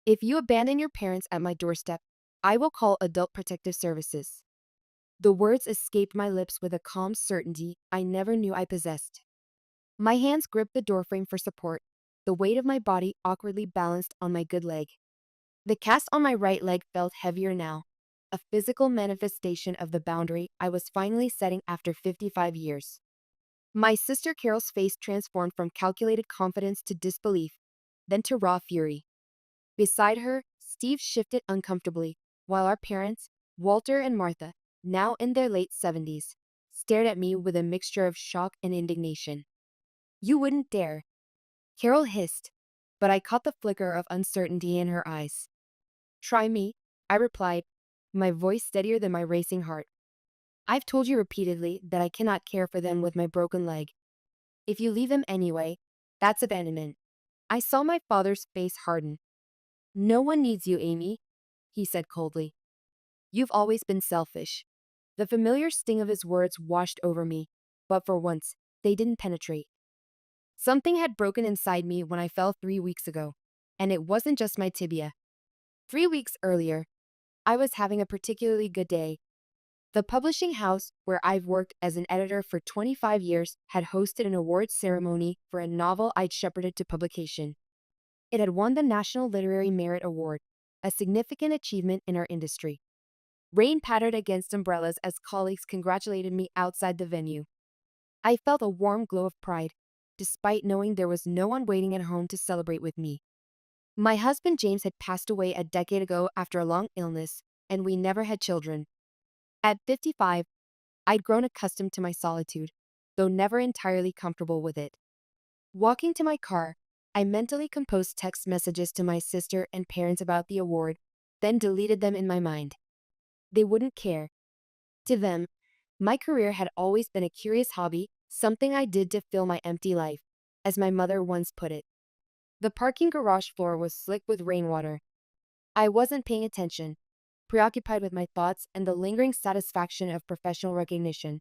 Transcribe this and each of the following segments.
If you abandon your parents at my doorstep, I will call Adult Protective Services. The words escaped my lips with a calm certainty I never knew I possessed. My hands gripped the doorframe for support, the weight of my body awkwardly balanced on my good leg. The cast on my right leg felt heavier now, a physical manifestation of the boundary I was finally setting after 55 years. My sister Carol's face transformed from calculated confidence to disbelief, then to raw fury. Beside her, Steve shifted uncomfortably, while our parents, Walter and Martha, now in their late 70s, stared at me with a mixture of shock and indignation. You wouldn't dare, Carol hissed, but I caught the flicker of uncertainty in her eyes. Try me, I replied, my voice steadier than my racing heart. I've told you repeatedly that I cannot care for them with my broken leg. If you leave them anyway, that's abandonment. I saw my father's face harden. No one needs you, Amy, he said coldly. You've always been selfish. The familiar sting of his words washed over me, but for once, they didn't penetrate. Something had broken inside me when I fell 3 weeks ago, and it wasn't just my tibia. 3 weeks earlier, I was having a particularly good day. The publishing house where I've worked as an editor for 25 years had hosted an awards ceremony for a novel I'd shepherded to publication. It had won the National Literary Merit Award, a significant achievement in our industry. Rain pattered against umbrellas as colleagues congratulated me outside the venue. I felt a warm glow of pride, despite knowing there was no one waiting at home to celebrate with me. My husband James had passed away a decade ago after a long illness, and we never had children. At 55, I'd grown accustomed to my solitude, though never entirely comfortable with it. Walking to my car, I mentally composed text messages to my sister and parents about the award, then deleted them in my mind. They wouldn't care. To them, my career had always been a curious hobby, something I did to fill my empty life, as my mother once put it. The parking garage floor was slick with rainwater. I wasn't paying attention, preoccupied with my thoughts and the lingering satisfaction of professional recognition.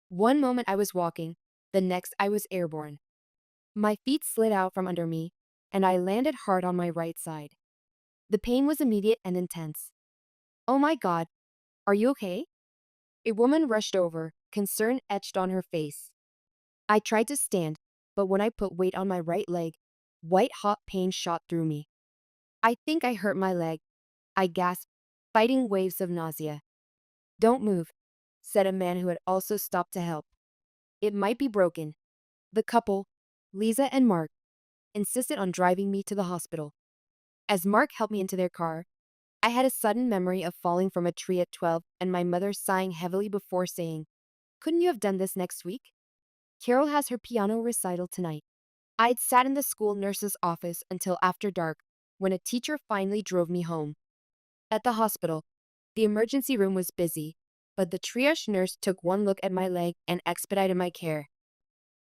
One moment I was walking, the next I was airborne. My feet slid out from under me, and I landed hard on my right side. The pain was immediate and intense. Oh my God, are you okay? A woman rushed over, concern etched on her face. I tried to stand, but when I put weight on my right leg, white hot pain shot through me. I think I hurt my leg, I gasped, fighting waves of nausea. Don't move, said a man who had also stopped to help. It might be broken. The couple, Lisa and Mark, insisted on driving me to the hospital. As Mark helped me into their car, I had a sudden memory of falling from a tree at 12 and my mother sighing heavily before saying, couldn't you have done this next week? Carol has her piano recital tonight. I'd sat in the school nurse's office until after dark, when a teacher finally drove me home. At the hospital, the emergency room was busy, but the triage nurse took one look at my leg and expedited my care.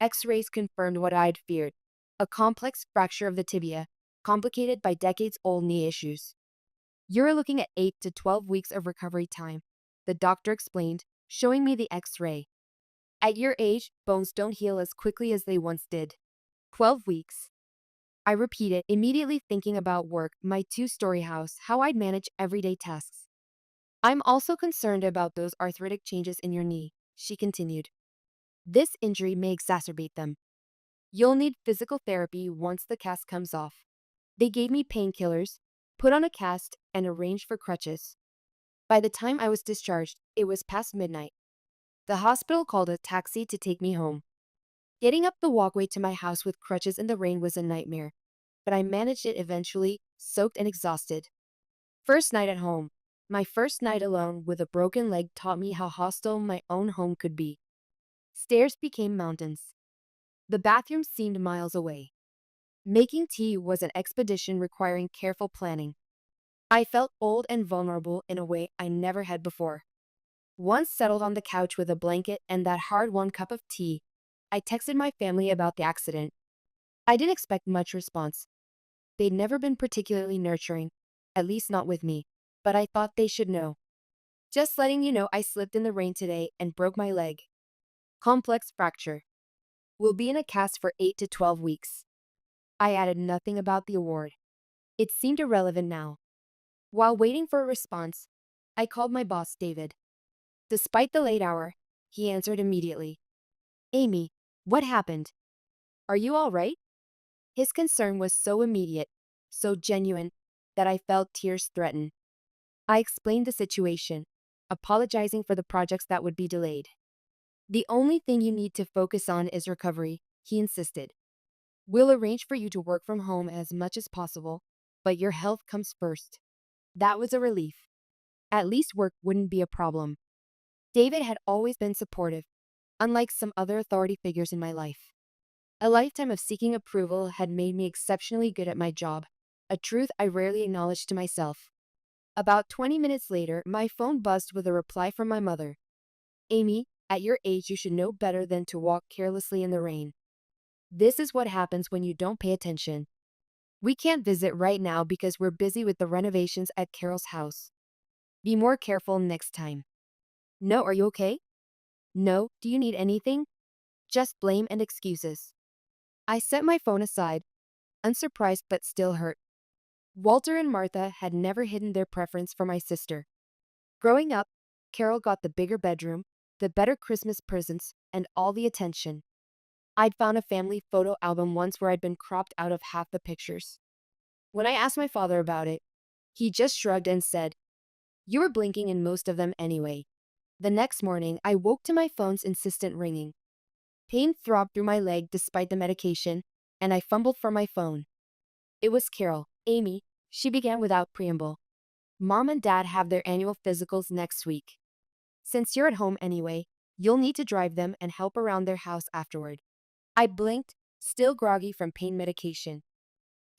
X-rays confirmed what I'd feared, a complex fracture of the tibia, complicated by decades-old knee issues. You're looking at 8 to 12 weeks of recovery time, the doctor explained, showing me the X-ray. At your age, bones don't heal as quickly as they once did. 12 weeks. I repeated, immediately thinking about work, my two-story house, how I'd manage everyday tasks. I'm also concerned about those arthritic changes in your knee, she continued. This injury may exacerbate them. You'll need physical therapy once the cast comes off. They gave me painkillers, put on a cast, and arranged for crutches. By the time I was discharged, it was past midnight. The hospital called a taxi to take me home. Getting up the walkway to my house with crutches in the rain was a nightmare, but I managed it eventually, soaked and exhausted. First night at home. My first night alone with a broken leg taught me how hostile my own home could be. Stairs became mountains. The bathroom seemed miles away. Making tea was an expedition requiring careful planning. I felt old and vulnerable in a way I never had before. Once settled on the couch with a blanket and that hard-won cup of tea, I texted my family about the accident. I didn't expect much response. They'd never been particularly nurturing, at least not with me, but I thought they should know. Just letting you know I slipped in the rain today and broke my leg. Complex fracture. Will be in a cast for 8 to 12 weeks. I added nothing about the award. It seemed irrelevant now. While waiting for a response, I called my boss, David. Despite the late hour, he answered immediately. Amy, what happened? Are you all right? His concern was so immediate, so genuine, that I felt tears threaten. I explained the situation, apologizing for the projects that would be delayed. The only thing you need to focus on is recovery, he insisted. We'll arrange for you to work from home as much as possible, but your health comes first. That was a relief. At least work wouldn't be a problem. David had always been supportive, unlike some other authority figures in my life. A lifetime of seeking approval had made me exceptionally good at my job, a truth I rarely acknowledged to myself. About 20 minutes later, my phone buzzed with a reply from my mother. Amy, at your age, you should know better than to walk carelessly in the rain. This is what happens when you don't pay attention. We can't visit right now because we're busy with the renovations at Carol's house. Be more careful next time. No, are you okay? No, do you need anything? Just blame and excuses. I set my phone aside, unsurprised but still hurt. Walter and Martha had never hidden their preference for my sister. Growing up, Carol got the bigger bedroom, the better Christmas presents, and all the attention. I'd found a family photo album once where I'd been cropped out of half the pictures. When I asked my father about it, he just shrugged and said, "You were blinking in most of them anyway." The next morning, I woke to my phone's insistent ringing. Pain throbbed through my leg despite the medication, and I fumbled for my phone. It was Carol. Amy, she began without preamble. Mom and Dad have their annual physicals next week. Since you're at home anyway, you'll need to drive them and help around their house afterward. I blinked, still groggy from pain medication.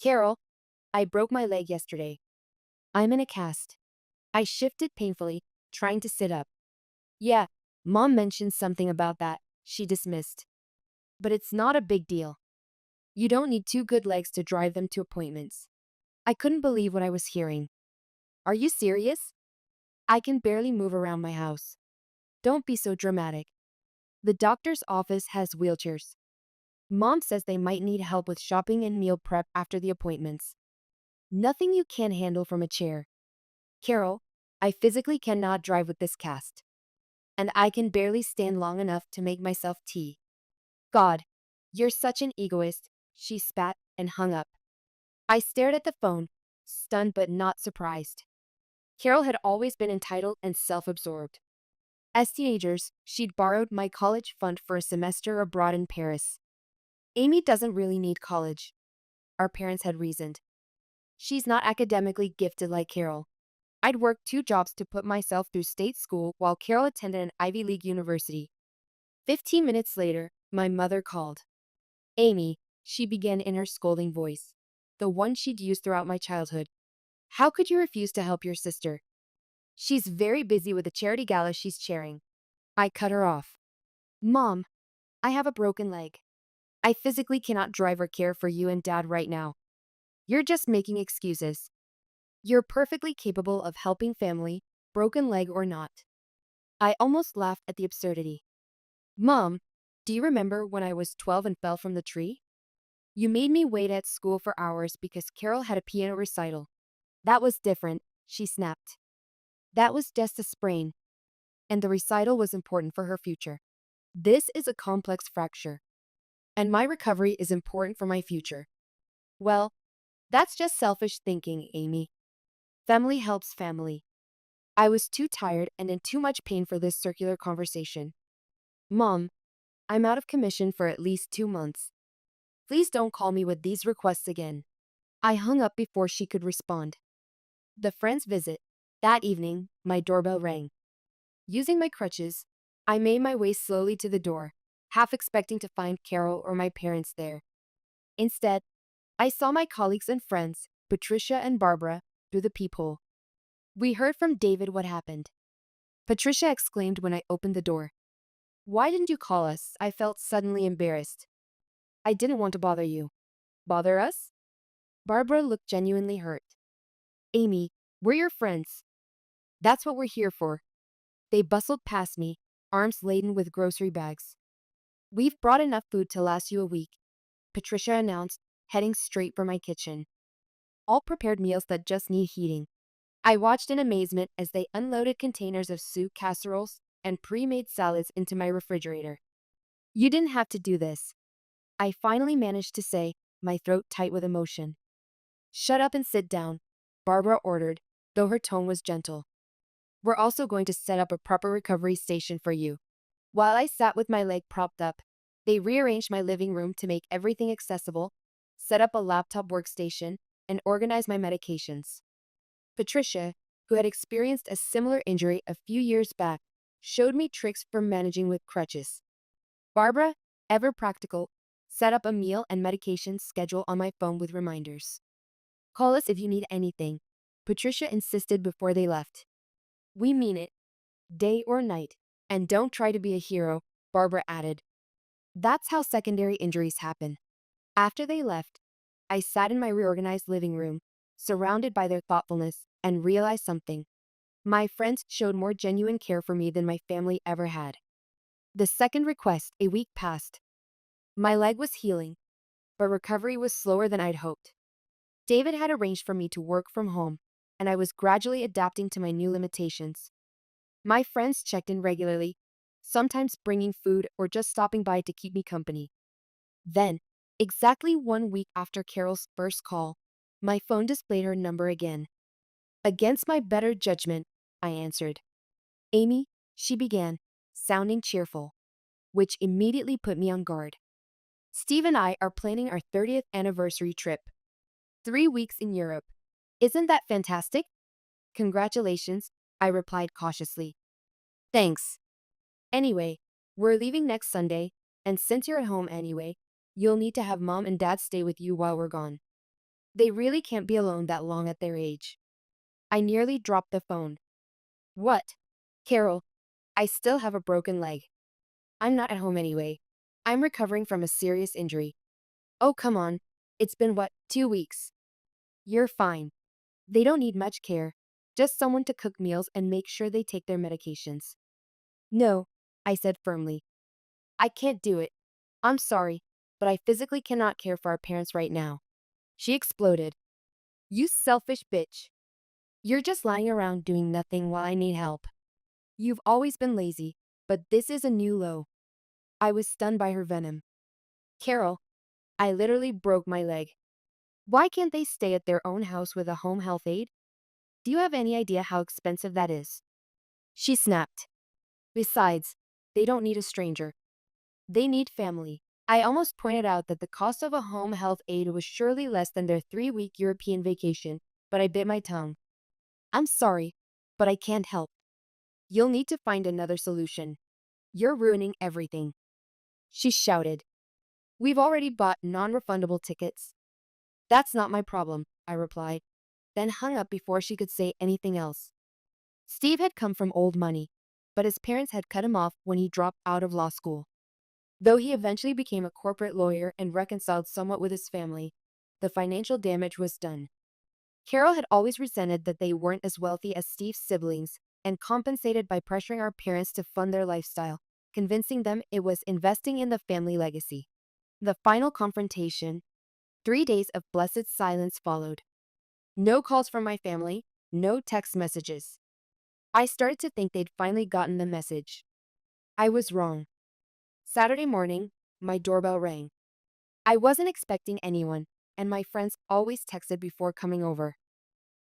Carol, I broke my leg yesterday. I'm in a cast. I shifted painfully, trying to sit up. Yeah, Mom mentioned something about that, she dismissed. But it's not a big deal. You don't need two good legs to drive them to appointments. I couldn't believe what I was hearing. Are you serious? I can barely move around my house. Don't be so dramatic. The doctor's office has wheelchairs. Mom says they might need help with shopping and meal prep after the appointments. Nothing you can't handle from a chair. Carol, I physically cannot drive with this cast. And I can barely stand long enough to make myself tea. God, you're such an egoist, she spat and hung up. I stared at the phone, stunned but not surprised. Carol had always been entitled and self-absorbed. As teenagers, she'd borrowed my college fund for a semester abroad in Paris. Amy doesn't really need college, our parents had reasoned. She's not academically gifted like Carol. I'd worked 2 jobs to put myself through state school while Carol attended an Ivy League university. 15 minutes later, my mother called. Amy, she began in her scolding voice, the one she'd used throughout my childhood. How could you refuse to help your sister? She's very busy with a charity gala she's chairing. I cut her off. Mom, I have a broken leg. I physically cannot drive or care for you and Dad right now. You're just making excuses. You're perfectly capable of helping family, broken leg or not. I almost laughed at the absurdity. Mom, do you remember when I was 12 and fell from the tree? You made me wait at school for hours because Carol had a piano recital. That was different, she snapped. That was just a sprain, and the recital was important for her future. This is a complex fracture, and my recovery is important for my future. Well, that's just selfish thinking, Amy. Family helps family. I was too tired and in too much pain for this circular conversation. Mom, I'm out of commission for at least 2 months. Please don't call me with these requests again. I hung up before she could respond. The friend's visit. That evening, my doorbell rang. Using my crutches, I made my way slowly to the door, half expecting to find Carol or my parents there. Instead, I saw my colleagues and friends, Patricia and Barbara, through the peephole. We heard from David what happened. Patricia exclaimed when I opened the door. Why didn't you call us? I felt suddenly embarrassed. I didn't want to bother you. Bother us? Barbara looked genuinely hurt. Amy, we're your friends. That's what we're here for. They bustled past me, arms laden with grocery bags. We've brought enough food to last you a week, Patricia announced, heading straight for my kitchen. all prepared meals that just need heating. I watched in amazement as they unloaded containers of soup casseroles and pre-made salads into my refrigerator. You didn't have to do this, I finally managed to say, my throat tight with emotion. Shut up and sit down, Barbara ordered, though her tone was gentle. We're also going to set up a proper recovery station for you. While I sat with my leg propped up, they rearranged my living room to make everything accessible, set up a laptop workstation, and organize my medications. Patricia, who had experienced a similar injury a few years back, showed me tricks for managing with crutches. Barbara, ever practical, set up a meal and medication schedule on my phone with reminders. Call us if you need anything, Patricia insisted before they left. We mean it, day or night. And don't try to be a hero, Barbara added. That's how secondary injuries happen. After they left, I sat in my reorganized living room, surrounded by their thoughtfulness, and realized something. My friends showed more genuine care for me than my family ever had. The second request, a week passed. My leg was healing, but recovery was slower than I'd hoped. David had arranged for me to work from home, and I was gradually adapting to my new limitations. My friends checked in regularly, sometimes bringing food or just stopping by to keep me company. Then, exactly 1 week after Carol's first call, my phone displayed her number again. Against my better judgment, I answered. Amy, she began, sounding cheerful, which immediately put me on guard. Steve and I are planning our 30th anniversary trip. 3 weeks in Europe. Isn't that fantastic? Congratulations, I replied cautiously. Thanks. Anyway, we're leaving next Sunday, and since you're at home anyway, you'll need to have mom and dad stay with you while we're gone. They really can't be alone that long at their age. I nearly dropped the phone. What? Carol, I still have a broken leg. I'm not at home anyway. I'm recovering from a serious injury. Oh, come on. It's been 2 weeks? You're fine. They don't need much care, just someone to cook meals and make sure they take their medications. No, I said firmly. I can't do it. I'm sorry, but I physically cannot care for our parents right now. She exploded. You selfish bitch. You're just lying around doing nothing while I need help. You've always been lazy, but this is a new low. I was stunned by her venom. Carol, I literally broke my leg. Why can't they stay at their own house with a home health aide? Do you have any idea how expensive that is? She snapped. Besides, they don't need a stranger. They need family. I almost pointed out that the cost of a home health aide was surely less than their 3-week European vacation, but I bit my tongue. I'm sorry, but I can't help. You'll need to find another solution. You're ruining everything. She shouted. We've already bought non-refundable tickets. That's not my problem, I replied, then hung up before she could say anything else. Steve had come from old money, but his parents had cut him off when he dropped out of law school. Though he eventually became a corporate lawyer and reconciled somewhat with his family, the financial damage was done. Carol had always resented that they weren't as wealthy as Steve's siblings and compensated by pressuring our parents to fund their lifestyle, convincing them it was investing in the family legacy. The final confrontation, 3 days of blessed silence followed. No calls from my family, no text messages. I started to think they'd finally gotten the message. I was wrong. Saturday morning, my doorbell rang. I wasn't expecting anyone, and my friends always texted before coming over.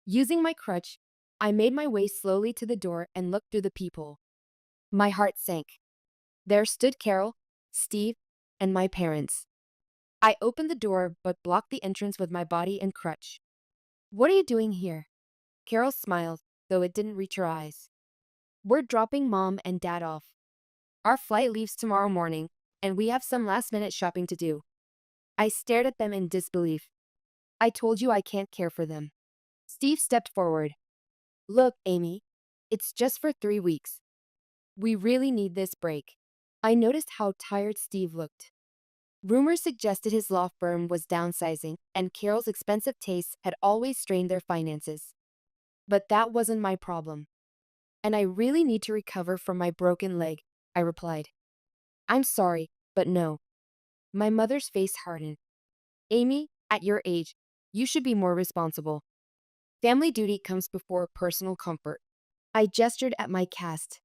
Using my crutch, I made my way slowly to the door and looked through the peephole. My heart sank. There stood Carol, Steve, and my parents. I opened the door but blocked the entrance with my body and crutch. What are you doing here? Carol smiled, though it didn't reach her eyes. We're dropping mom and dad off. Our flight leaves tomorrow morning, and we have some last-minute shopping to do. I stared at them in disbelief. I told you I can't care for them. Steve stepped forward. Look, Amy, it's just for 3 weeks. We really need this break. I noticed how tired Steve looked. Rumors suggested his law firm was downsizing, and Carol's expensive tastes had always strained their finances. But that wasn't my problem. And I really need to recover from my broken leg, I replied. I'm sorry, but no. My mother's face hardened. Amy, at your age, You should be more responsible. Family duty comes before personal comfort. I gestured at my cast.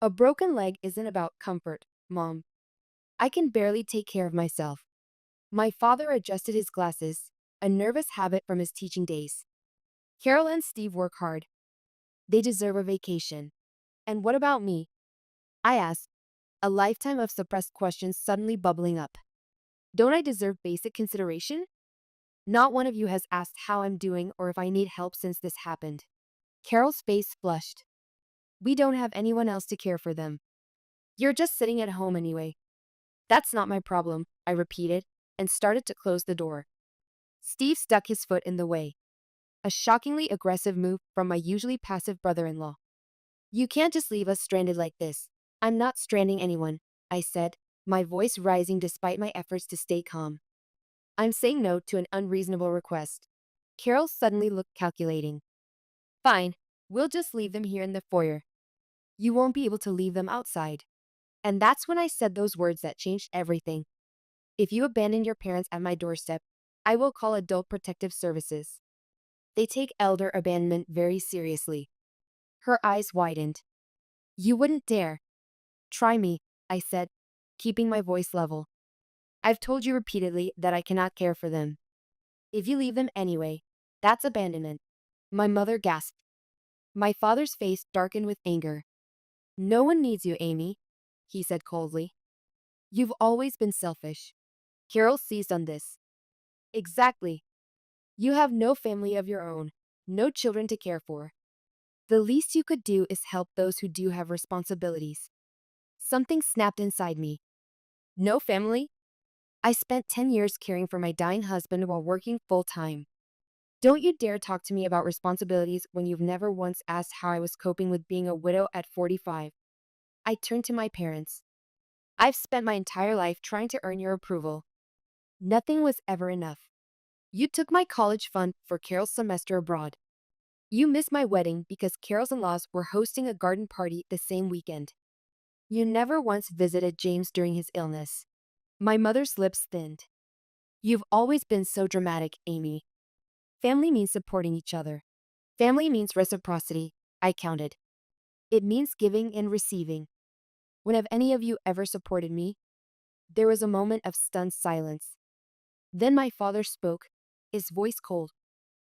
A broken leg isn't about comfort, Mom. I can barely take care of myself. My father adjusted his glasses, a nervous habit from his teaching days. Carol and Steve work hard. They deserve a vacation. And what about me? I asked, a lifetime of suppressed questions suddenly bubbling up. Don't I deserve basic consideration? Not one of you has asked how I'm doing or if I need help since this happened. Carol's face flushed. We don't have anyone else to care for them. You're just sitting at home anyway. That's not my problem, I repeated, and started to close the door. Steve stuck his foot in the way. A shockingly aggressive move from my usually passive brother-in-law. You can't just leave us stranded like this. I'm not stranding anyone, I said, my voice rising despite my efforts to stay calm. I'm saying no to an unreasonable request. Carol suddenly looked calculating. Fine, we'll just leave them here in the foyer. You won't be able to leave them outside. And that's when I said those words that changed everything. If you abandon your parents at my doorstep, I will call Adult Protective Services. They take elder abandonment very seriously. Her eyes widened. You wouldn't dare. Try me, I said, keeping my voice level. I've told you repeatedly that I cannot care for them. If you leave them anyway, that's abandonment. My mother gasped. My father's face darkened with anger. No one needs you, Amy, he said coldly. You've always been selfish. Carol seized on this. Exactly. You have no family of your own, no children to care for. The least you could do is help those who do have responsibilities. Something snapped inside me. No family? I spent 10 years caring for my dying husband while working full-time. Don't you dare talk to me about responsibilities when you've never once asked how I was coping with being a widow at 45. I turned to my parents. I've spent my entire life trying to earn your approval. Nothing was ever enough. You took my college fund for Carol's semester abroad. You missed my wedding because Carol's in-laws were hosting a garden party the same weekend. You never once visited James during his illness. My mother's lips thinned. You've always been so dramatic, Amy. Family means supporting each other. Family means reciprocity, I counted. It means giving and receiving. When have any of you ever supported me? There was a moment of stunned silence. Then my father spoke, his voice cold.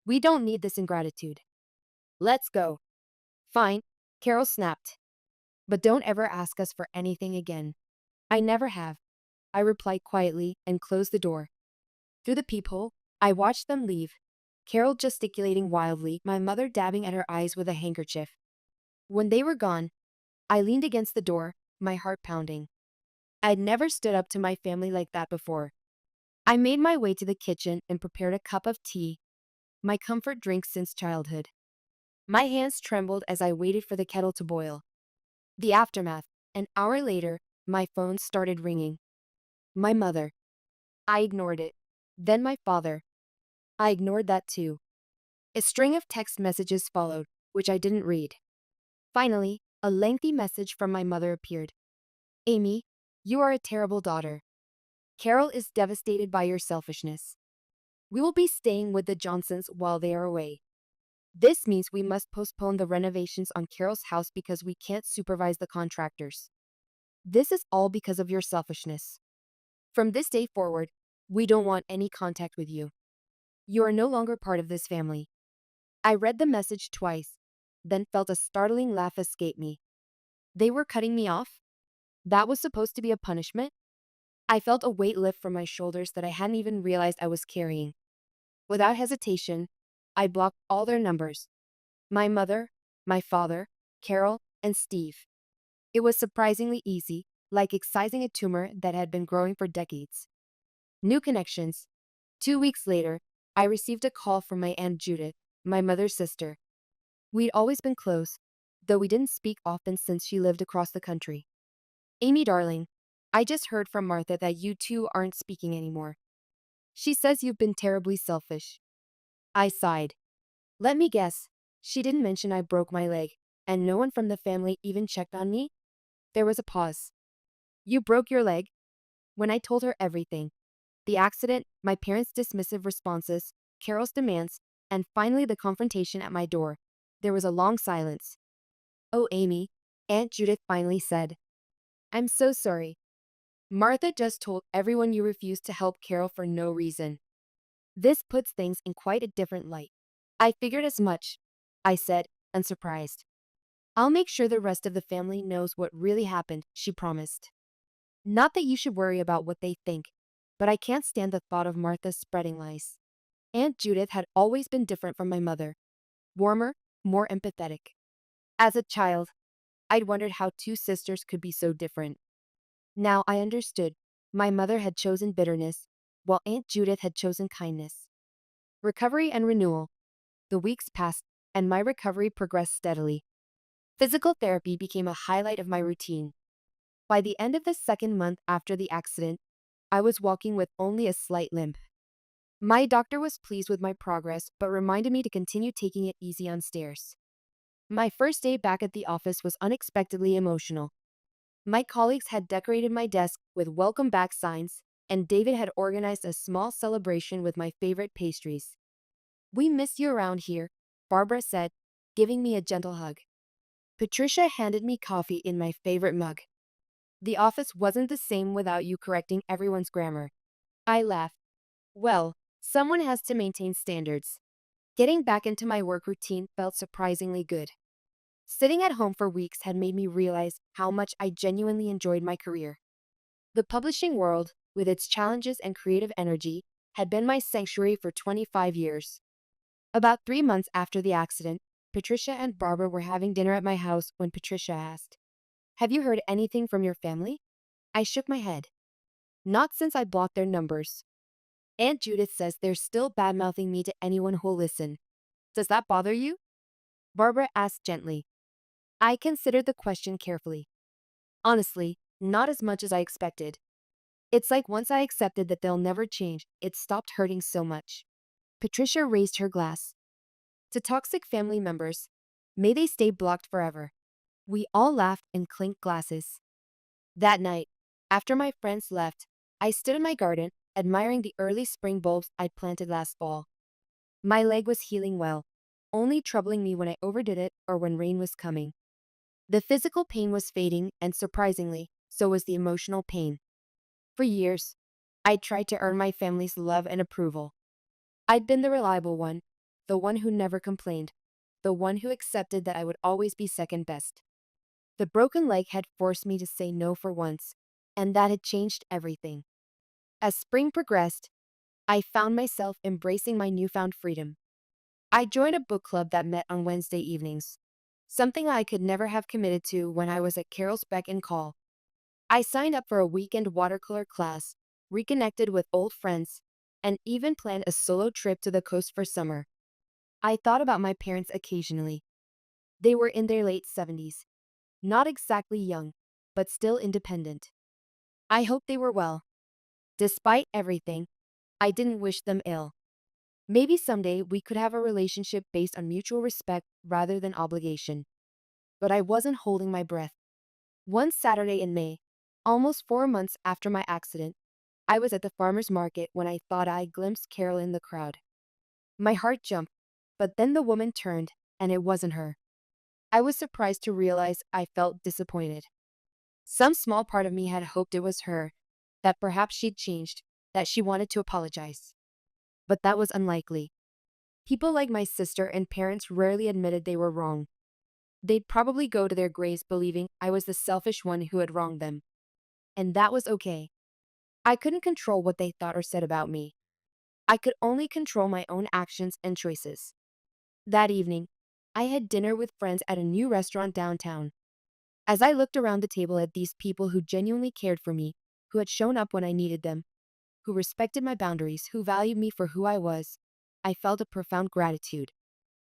We don't need this ingratitude. Let's go. Fine, Carol snapped. But don't ever ask us for anything again. I never have, I replied quietly and closed the door. Through the peephole, I watched them leave. Carol gesticulating wildly, my mother dabbing at her eyes with a handkerchief. When they were gone, I leaned against the door, my heart pounding. I'd never stood up to my family like that before. I made my way to the kitchen and prepared a cup of tea, my comfort drink since childhood. My hands trembled as I waited for the kettle to boil. The aftermath. An hour later, my phone started ringing. My mother. I ignored it. Then my father. I ignored that too. A string of text messages followed, which I didn't read. Finally, a lengthy message from my mother appeared. Amy, you are a terrible daughter. Carol is devastated by your selfishness. We will be staying with the Johnsons while they are away. This means we must postpone the renovations on Carol's house because we can't supervise the contractors. This is all because of your selfishness. From this day forward, we don't want any contact with you. You are no longer part of this family. I read the message twice, then felt a startling laugh escape me. They were cutting me off? That was supposed to be a punishment? I felt a weight lift from my shoulders that I hadn't even realized I was carrying. Without hesitation, I blocked all their numbers. My mother, my father, Carol, and Steve. It was surprisingly easy, like excising a tumor that had been growing for decades. New connections. 2 weeks later, I received a call from my Aunt Judith, my mother's sister. We'd always been close, though we didn't speak often since she lived across the country. Amy, darling, I just heard from Martha that you two aren't speaking anymore. She says you've been terribly selfish. I sighed. Let me guess, she didn't mention I broke my leg, and no one from the family even checked on me? There was a pause. You broke your leg? When I told her everything, the accident, my parents' dismissive responses, Carol's demands, and finally the confrontation at my door. There was a long silence. "Oh, Amy," Aunt Judith finally said. "I'm so sorry. Martha just told everyone you refused to help Carol for no reason." This puts things in quite a different light. "I figured as much," I said, unsurprised. "I'll make sure the rest of the family knows what really happened," she promised. "Not that you should worry about what they think, but I can't stand the thought of Martha spreading lies." Aunt Judith had always been different from my mother, warmer, more empathetic. As a child, I'd wondered how two sisters could be so different. Now I understood. My mother had chosen bitterness, while Aunt Judith had chosen kindness. Recovery and renewal. The weeks passed, and my recovery progressed steadily. Physical therapy became a highlight of my routine. By the end of the second month after the accident, I was walking with only a slight limp. My doctor was pleased with my progress but reminded me to continue taking it easy on stairs. My first day back at the office was unexpectedly emotional. My colleagues had decorated my desk with welcome back signs, and David had organized a small celebration with my favorite pastries. "We miss you around here," Barbara said, giving me a gentle hug. Patricia handed me coffee in my favorite mug. "The office wasn't the same without you correcting everyone's grammar." I laughed. Well, someone has to maintain standards. Getting back into my work routine felt surprisingly good. Sitting at home for weeks had made me realize how much I genuinely enjoyed my career. The publishing world, with its challenges and creative energy, had been my sanctuary for 25 years. About 3 months after the accident, Patricia and Barbara were having dinner at my house when Patricia asked, "Have you heard anything from your family?" I shook my head. "Not since I blocked their numbers. Aunt Judith says they're still bad-mouthing me to anyone who'll listen." "Does that bother you?" Barbara asked gently. I considered the question carefully. Honestly, not as much as I expected. It's like once I accepted that they'll never change, it stopped hurting so much. Patricia raised her glass. "To toxic family members, may they stay blocked forever." We all laughed and clinked glasses. That night, after my friends left, I stood in my garden, admiring the early spring bulbs I'd planted last fall. My leg was healing well, only troubling me when I overdid it or when rain was coming. The physical pain was fading, and surprisingly, so was the emotional pain. For years, I'd tried to earn my family's love and approval. I'd been the reliable one, the one who never complained, the one who accepted that I would always be second best. The broken leg had forced me to say no for once, and that had changed everything. As spring progressed, I found myself embracing my newfound freedom. I joined a book club that met on Wednesday evenings, something I could never have committed to when I was at Carol's beck and call. I signed up for a weekend watercolor class, reconnected with old friends, and even planned a solo trip to the coast for summer. I thought about my parents occasionally. They were in their late 70s, not exactly young, but still independent. I hoped they were well. Despite everything, I didn't wish them ill. Maybe someday we could have a relationship based on mutual respect rather than obligation. But I wasn't holding my breath. One Saturday in May, almost 4 months after my accident, I was at the farmer's market when I thought I glimpsed Carol in the crowd. My heart jumped, but then the woman turned, and it wasn't her. I was surprised to realize I felt disappointed. Some small part of me had hoped it was her, that perhaps she'd changed, that she wanted to apologize. But that was unlikely. People like my sister and parents rarely admitted they were wrong. They'd probably go to their graves believing I was the selfish one who had wronged them. And that was okay. I couldn't control what they thought or said about me. I could only control my own actions and choices. That evening, I had dinner with friends at a new restaurant downtown. As I looked around the table at these people who genuinely cared for me, who had shown up when I needed them, who respected my boundaries, who valued me for who I was, I felt a profound gratitude.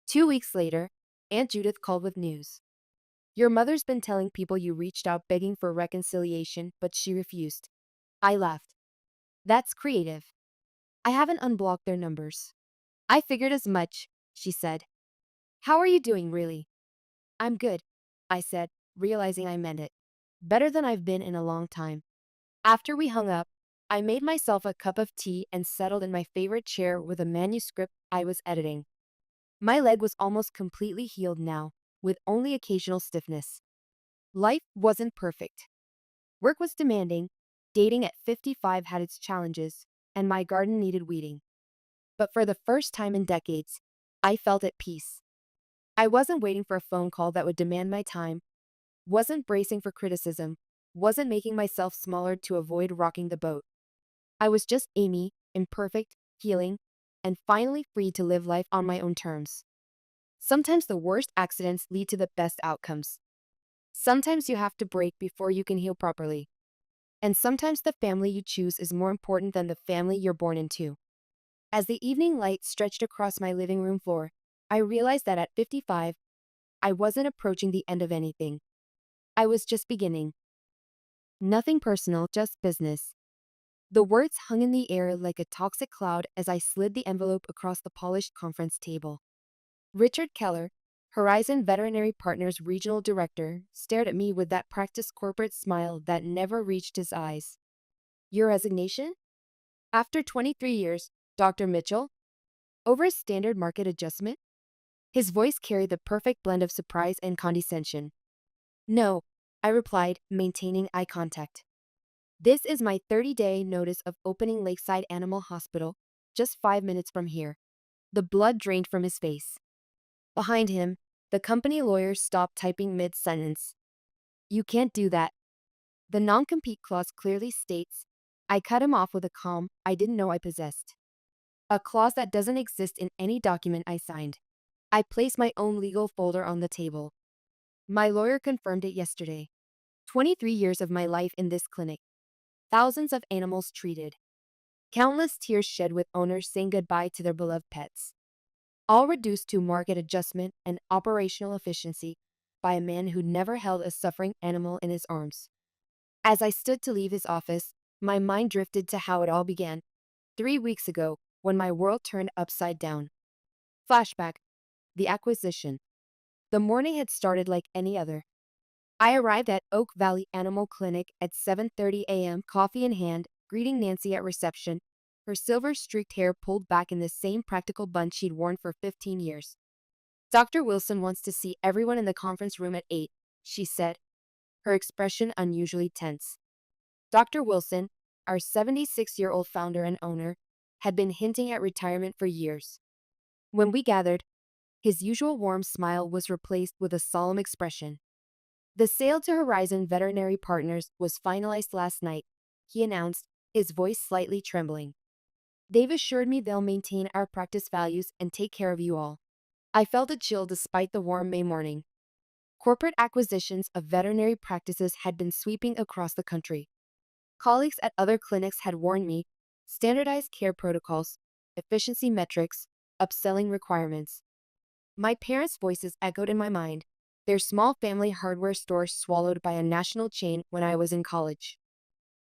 2 weeks later, Aunt Judith called with news. "Your mother's been telling people you reached out begging for reconciliation, but she refused." I laughed. "That's creative. I haven't unblocked their numbers." "I figured as much," she said. "How are you doing, really?" "I'm good," I said, realizing I meant it. "Better than I've been in a long time." After we hung up, I made myself a cup of tea and settled in my favorite chair with a manuscript I was editing. My leg was almost completely healed now, with only occasional stiffness. Life wasn't perfect. Work was demanding, dating at 55 had its challenges, and my garden needed weeding. But for the first time in decades, I felt at peace. I wasn't waiting for a phone call that would demand my time, wasn't bracing for criticism, wasn't making myself smaller to avoid rocking the boat. I was just Amy, imperfect, healing, and finally free to live life on my own terms. Sometimes the worst accidents lead to the best outcomes. Sometimes you have to break before you can heal properly. And sometimes the family you choose is more important than the family you're born into. As the evening light stretched across my living room floor, I realized that at 55, I wasn't approaching the end of anything. I was just beginning. Nothing personal, just business. The words hung in the air like a toxic cloud as I slid the envelope across the polished conference table. Richard Keller, Horizon Veterinary Partners Regional Director, stared at me with that practiced corporate smile that never reached his eyes. Your resignation? After 23 years, Dr. Mitchell? Over a standard market adjustment? His voice carried the perfect blend of surprise and condescension. No, I replied, maintaining eye contact. This is my 30-day notice of opening Lakeside Animal Hospital, just 5 minutes from here. The blood drained from his face. Behind him, the company lawyer stopped typing mid-sentence. You can't do that. The non-compete clause clearly states, I cut him off with a calm I didn't know I possessed. A clause that doesn't exist in any document I signed. I placed my own legal folder on the table. My lawyer confirmed it yesterday. 23 years of my life in this clinic. Thousands of animals treated. Countless tears shed with owners saying goodbye to their beloved pets. All reduced to market adjustment and operational efficiency by a man who never held a suffering animal in his arms. As I stood to leave his office, my mind drifted to how it all began, 3 weeks ago, when my world turned upside down. Flashback, the acquisition. The morning had started like any other. I arrived at Oak Valley Animal Clinic at 7:30 a.m., coffee in hand, greeting Nancy at reception, her silver-streaked hair pulled back in the same practical bun she'd worn for 15 years. Dr. Wilson wants to see everyone in the conference room at 8, she said, her expression unusually tense. Dr. Wilson, our 76-year-old founder and owner, had been hinting at retirement for years. When we gathered, his usual warm smile was replaced with a solemn expression. The sale to Horizon Veterinary Partners was finalized last night, he announced, his voice slightly trembling. They've assured me they'll maintain our practice values and take care of you all. I felt a chill despite the warm May morning. Corporate acquisitions of veterinary practices had been sweeping across the country. Colleagues at other clinics had warned me, standardized care protocols, efficiency metrics, upselling requirements. My parents' voices echoed in my mind, their small family hardware store swallowed by a national chain when I was in college.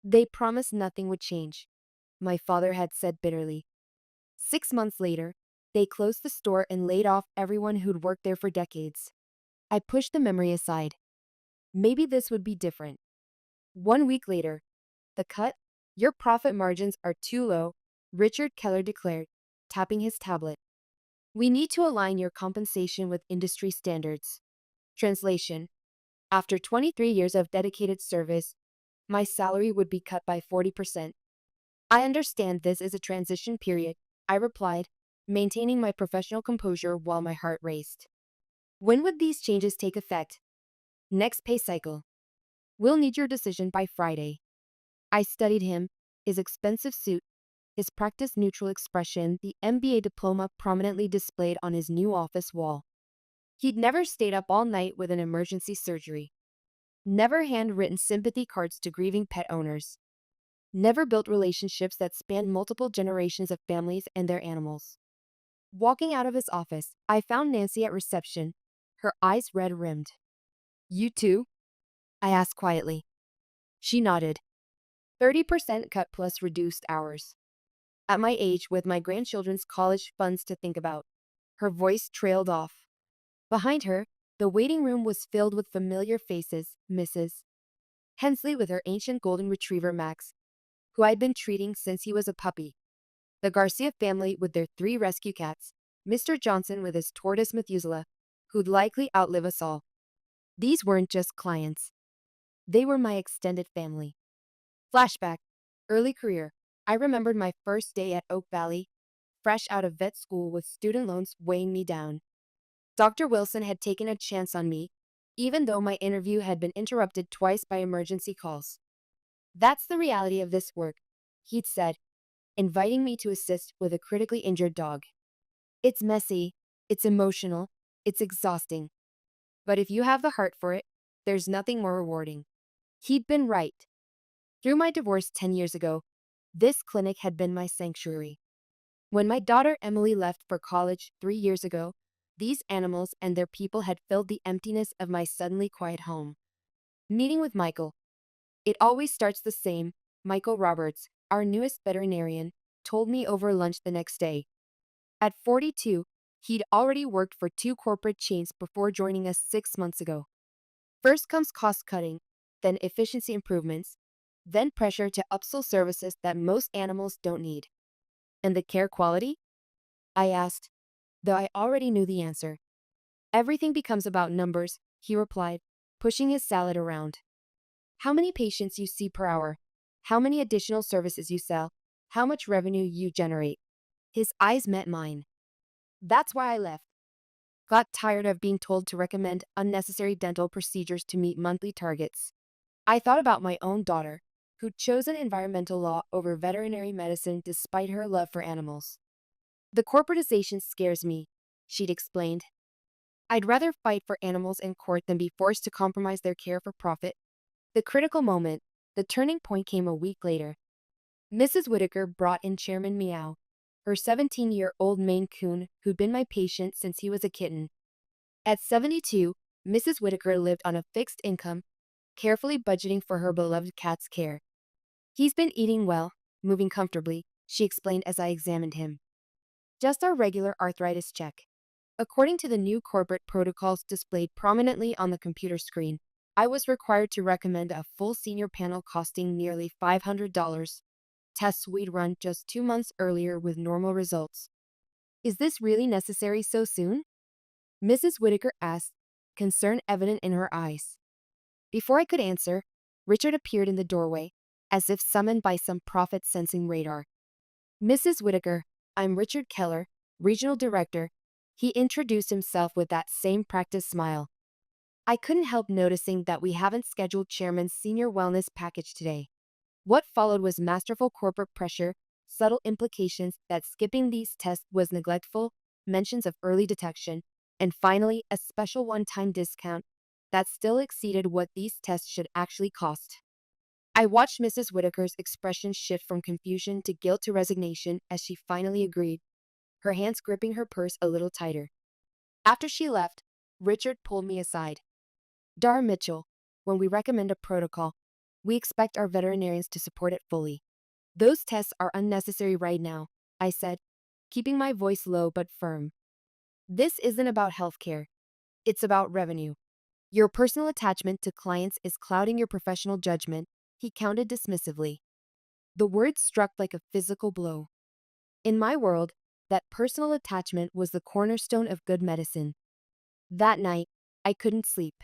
They promised nothing would change, my father had said bitterly. 6 months later, they closed the store and laid off everyone who'd worked there for decades. I pushed the memory aside. Maybe this would be different. 1 week later, the cut, your profit margins are too low, Richard Keller declared, tapping his tablet. We need to align your compensation with industry standards. Translation: after 23 years of dedicated service, my salary would be cut by 40%. I understand this is a transition period, I replied, maintaining my professional composure while my heart raced. When would these changes take effect? Next pay cycle. We'll need your decision by Friday. I studied him, his expensive suit, his practice-neutral expression, the MBA diploma prominently displayed on his new office wall. He'd never stayed up all night with an emergency surgery. Never handwritten sympathy cards to grieving pet owners. Never built relationships that spanned multiple generations of families and their animals. Walking out of his office, I found Nancy at reception, her eyes red-rimmed. You too? I asked quietly. She nodded. 30% cut plus reduced hours. At my age, with my grandchildren's college funds to think about. Her voice trailed off. Behind her, the waiting room was filled with familiar faces, Mrs. Hensley with her ancient golden retriever Max, who I'd been treating since he was a puppy, the Garcia family with their 3 rescue cats, Mr. Johnson with his tortoise Methuselah, who'd likely outlive us all. These weren't just clients. They were my extended family. Flashback. Early career. I remembered my first day at Oak Valley, fresh out of vet school with student loans weighing me down. Dr. Wilson had taken a chance on me, even though my interview had been interrupted twice by emergency calls. That's the reality of this work, he'd said, inviting me to assist with a critically injured dog. It's messy, it's emotional, it's exhausting. But if you have the heart for it, there's nothing more rewarding. He'd been right. Through my divorce 10 years ago, this clinic had been my sanctuary. When my daughter Emily left for college 3 years ago, these animals and their people had filled the emptiness of my suddenly quiet home. Meeting with Michael. It always starts the same. Michael Roberts, our newest veterinarian, told me over lunch the next day. At 42, he'd already worked for 2 corporate chains before joining us 6 months ago. First comes cost cutting, then efficiency improvements, then pressure to upsell services that most animals don't need. And the care quality? I asked, though I already knew the answer. Everything becomes about numbers, he replied, pushing his salad around. How many patients you see per hour, how many additional services you sell, how much revenue you generate. His eyes met mine. That's why I left. Got tired of being told to recommend unnecessary dental procedures to meet monthly targets. I thought about my own daughter, who'd chosen environmental law over veterinary medicine despite her love for animals. The corporatization scares me, she'd explained. I'd rather fight for animals in court than be forced to compromise their care for profit. The critical moment, the turning point, came a week later. Mrs. Whitaker brought in Chairman Meow, her 17-year-old Maine Coon who'd been my patient since he was a kitten. At 72, Mrs. Whitaker lived on a fixed income, carefully budgeting for her beloved cat's care. He's been eating well, moving comfortably, she explained as I examined him. Just our regular arthritis check. According to the new corporate protocols displayed prominently on the computer screen, I was required to recommend a full senior panel costing nearly $500. Tests we'd run just 2 months earlier with normal results. Is this really necessary so soon? Mrs. Whitaker asked, concern evident in her eyes. Before I could answer, Richard appeared in the doorway, as if summoned by some profit-sensing radar. Mrs. Whitaker, I'm Richard Keller, Regional Director. He introduced himself with that same practiced smile. I couldn't help noticing that we haven't scheduled Chairman's senior wellness package today. What followed was masterful corporate pressure, subtle implications that skipping these tests was neglectful, mentions of early detection, and finally a special one-time discount that still exceeded what these tests should actually cost. I watched Mrs. Whitaker's expression shift from confusion to guilt to resignation as she finally agreed, her hands gripping her purse a little tighter. After she left, Richard pulled me aside. Dar Mitchell, when we recommend a protocol, we expect our veterinarians to support it fully. Those tests are unnecessary right now, I said, keeping my voice low but firm. This isn't about healthcare. It's about revenue. Your personal attachment to clients is clouding your professional judgment, he countered dismissively. The words struck like a physical blow. In my world, that personal attachment was the cornerstone of good medicine. That night, I couldn't sleep.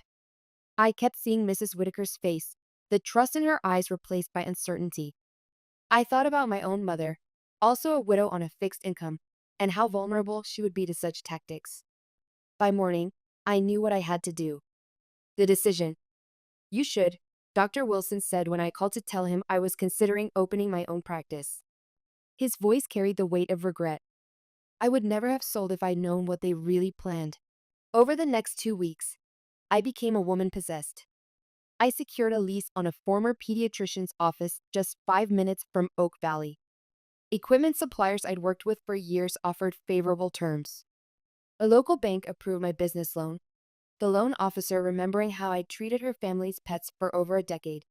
I kept seeing Mrs. Whitaker's face, the trust in her eyes replaced by uncertainty. I thought about my own mother, also a widow on a fixed income, and how vulnerable she would be to such tactics. By morning, I knew what I had to do. The decision. You should, Dr. Wilson said when I called to tell him I was considering opening my own practice. His voice carried the weight of regret. I would never have sold if I'd known what they really planned. Over the next 2 weeks, I became a woman possessed. I secured a lease on a former pediatrician's office just 5 minutes from Oak Valley. Equipment suppliers I'd worked with for years offered favorable terms. A local bank approved my business loan, the loan officer remembering how I'd treated her family's pets for over a decade.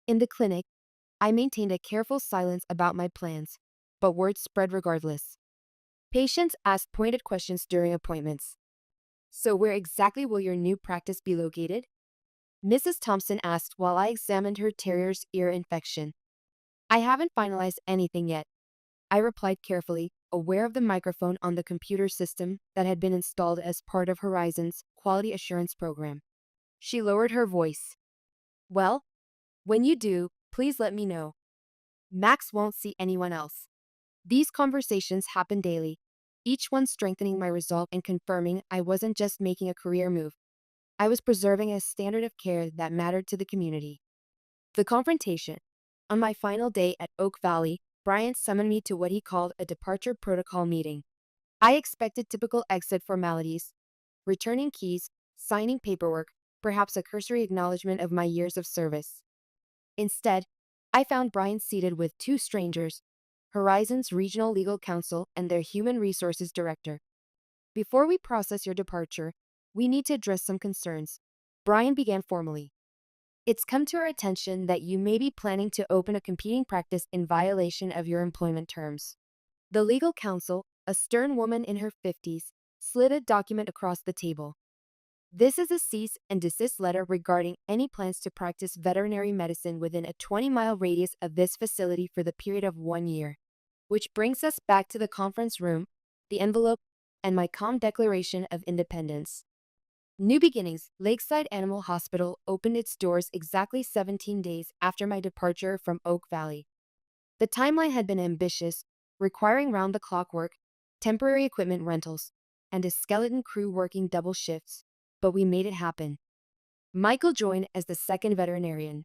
In the clinic, I maintained a careful silence about my plans, but word spread regardless. Patients asked pointed questions during appointments. So where exactly will your new practice be located? Mrs. Thompson asked while I examined her terrier's ear infection. I haven't finalized anything yet, I replied carefully, aware of the microphone on the computer system that had been installed as part of Horizon's quality assurance program. She lowered her voice. Well, when you do, please let me know. Max won't see anyone else. These conversations happen daily, each one strengthening my resolve and confirming I wasn't just making a career move. I was preserving a standard of care that mattered to the community. The confrontation. On my final day at Oak Valley, Brian summoned me to what he called a departure protocol meeting. I expected typical exit formalities, returning keys, signing paperwork, perhaps a cursory acknowledgement of my years of service. Instead, I found Brian seated with two strangers, Horizon's regional legal counsel and their human resources director. Before we process your departure, we need to address some concerns. Brian began formally. It's come to our attention that you may be planning to open a competing practice in violation of your employment terms. The legal counsel, a stern woman in her 50s, slid a document across the table. This is a cease and desist letter regarding any plans to practice veterinary medicine within a 20-mile radius of this facility for the period of 1 year. Which brings us back to the conference room, the envelope, and my calm declaration of independence. New Beginnings, Lakeside Animal Hospital opened its doors exactly 17 days after my departure from Oak Valley. The timeline had been ambitious, requiring round-the-clock work, temporary equipment rentals, and a skeleton crew working double shifts, but we made it happen. Michael joined as the second veterinarian.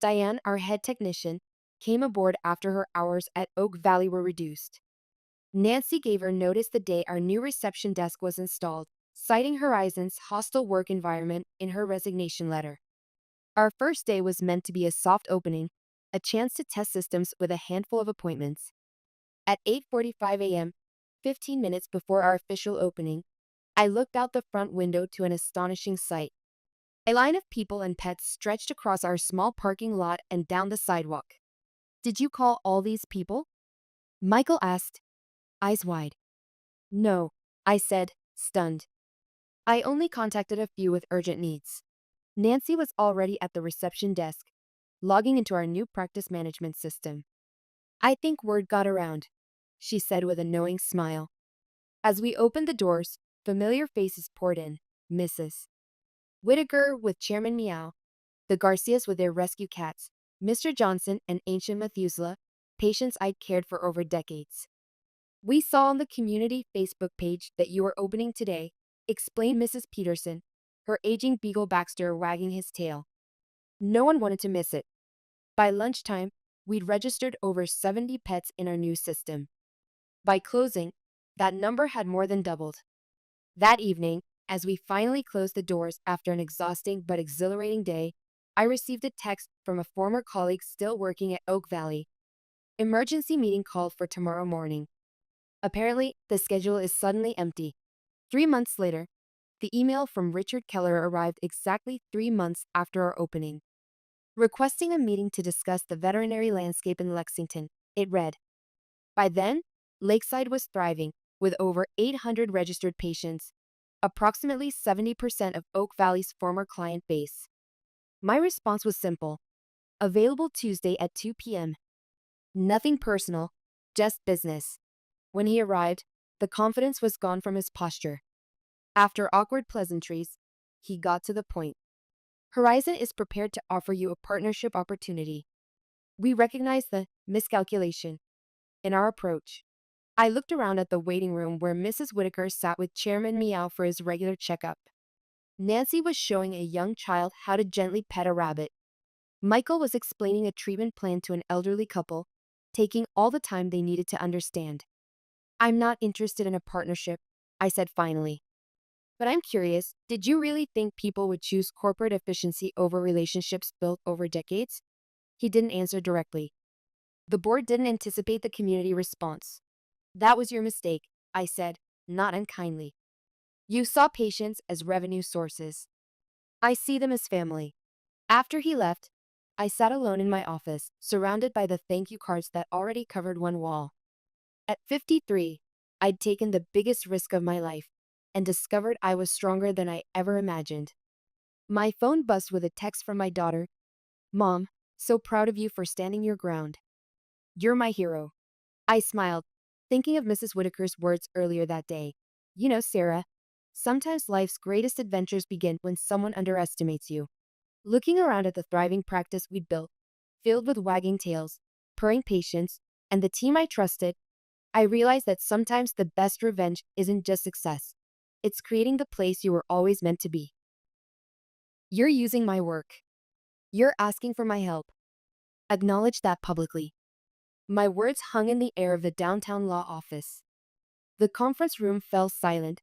Diane, our head technician, came aboard after her hours at Oak Valley were reduced. Nancy gave her notice the day our new reception desk was installed, citing Horizon's hostile work environment in her resignation letter. Our first day was meant to be a soft opening, a chance to test systems with a handful of appointments. At 8:45 a.m., 15 minutes before our official opening, I looked out the front window to an astonishing sight. A line of people and pets stretched across our small parking lot and down the sidewalk. Did you call all these people? Michael asked, eyes wide. No, I said, stunned. I only contacted a few with urgent needs. Nancy was already at the reception desk, logging into our new practice management system. I think word got around, she said with a knowing smile. As we opened the doors, familiar faces poured in. Mrs. Whitaker with Chairman Meow, the Garcias with their rescue cats, Mr. Johnson and Ancient Methuselah, patients I'd cared for over decades. We saw on the community Facebook page that you are opening today, explained Mrs. Peterson, her aging beagle Baxter wagging his tail. No one wanted to miss it. By lunchtime, we'd registered over 70 pets in our new system. By closing, that number had more than doubled. That evening, as we finally closed the doors after an exhausting but exhilarating day, I received a text from a former colleague still working at Oak Valley. Emergency meeting called for tomorrow morning. Apparently, the schedule is suddenly empty. 3 months later, the email from Richard Keller arrived exactly 3 months after our opening. Requesting a meeting to discuss the veterinary landscape in Lexington, it read. By then, Lakeside was thriving, with over 800 registered patients, approximately 70% of Oak Valley's former client base. My response was simple. Available Tuesday at 2 p.m. Nothing personal, just business. When he arrived, the confidence was gone from his posture. After awkward pleasantries, he got to the point. Horizon is prepared to offer you a partnership opportunity. We recognize the miscalculation in our approach. I looked around at the waiting room where Mrs. Whitaker sat with Chairman Meow for his regular checkup. Nancy was showing a young child how to gently pet a rabbit. Michael was explaining a treatment plan to an elderly couple, taking all the time they needed to understand. I'm not interested in a partnership, I said finally. But I'm curious, did you really think people would choose corporate efficiency over relationships built over decades? He didn't answer directly. The board didn't anticipate the community response. That was your mistake, I said, not unkindly. You saw patients as revenue sources. I see them as family. After he left, I sat alone in my office, surrounded by the thank you cards that already covered one wall. At 53, I'd taken the biggest risk of my life and discovered I was stronger than I ever imagined. My phone buzzed with a text from my daughter. Mom, so proud of you for standing your ground. You're my hero. I smiled, thinking of Mrs. Whitaker's words earlier that day. You know, Sarah, sometimes life's greatest adventures begin when someone underestimates you. Looking around at the thriving practice we'd built, filled with wagging tails, purring patients, and the team I trusted, I realized that sometimes the best revenge isn't just success. It's creating the place you were always meant to be. You're using my work. You're asking for my help. Acknowledge that publicly. My words hung in the air of the downtown law office. The conference room fell silent,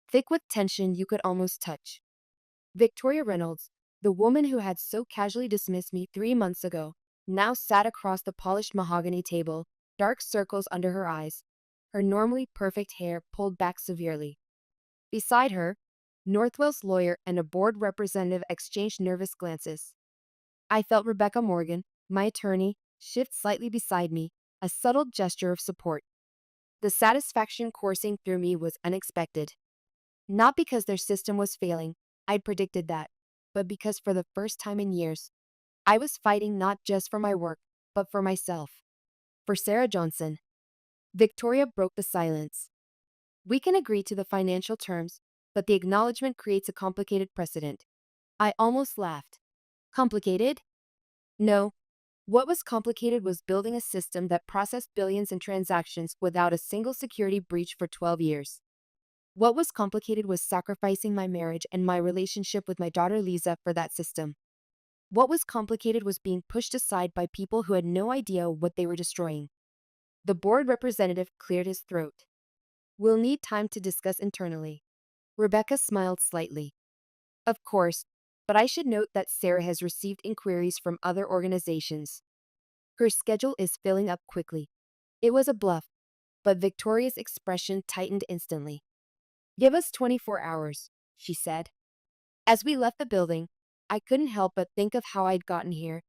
thick with tension you could almost touch. Victoria Reynolds, the woman who had so casually dismissed me 3 months ago, now sat across the polished mahogany table, dark circles under her eyes, her normally perfect hair pulled back severely. Beside her, Northwell's lawyer and a board representative exchanged nervous glances. I felt Rebecca Morgan, my attorney, shift slightly beside me, a subtle gesture of support. The satisfaction coursing through me was unexpected. Not because their system was failing, I'd predicted that, but because for the first time in years, I was fighting not just for my work, but for myself. For Sarah Johnson. Victoria broke the silence. We can agree to the financial terms, but the acknowledgement creates a complicated precedent. I almost laughed. Complicated? No. What was complicated was building a system that processed billions in transactions without a single security breach for 12 years. What was complicated was sacrificing my marriage and my relationship with my daughter Lisa for that system. What was complicated was being pushed aside by people who had no idea what they were destroying. The board representative cleared his throat. We'll need time to discuss internally. Rebecca smiled slightly. Of course, but I should note that Sarah has received inquiries from other organizations. Her schedule is filling up quickly. It was a bluff, but Victoria's expression tightened instantly. Give us 24 hours, she said. As we left the building, I couldn't help but think of how I'd gotten here,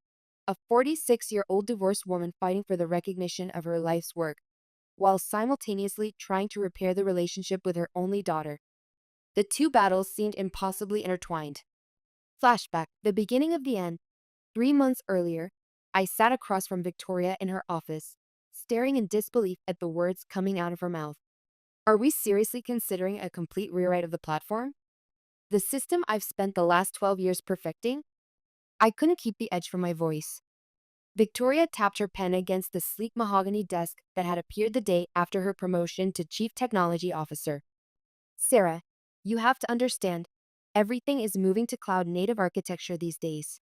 a 46-year-old divorced woman fighting for the recognition of her life's work, while simultaneously trying to repair the relationship with her only daughter. The two battles seemed impossibly intertwined. Flashback, the beginning of the end. 3 months earlier, I sat across from Victoria in her office, staring in disbelief at the words coming out of her mouth. Are we seriously considering a complete rewrite of the platform? The system I've spent the last 12 years perfecting? I couldn't keep the edge from my voice. Victoria tapped her pen against the sleek mahogany desk that had appeared the day after her promotion to Chief Technology Officer. Sarah, you have to understand, everything is moving to cloud-native architecture these days.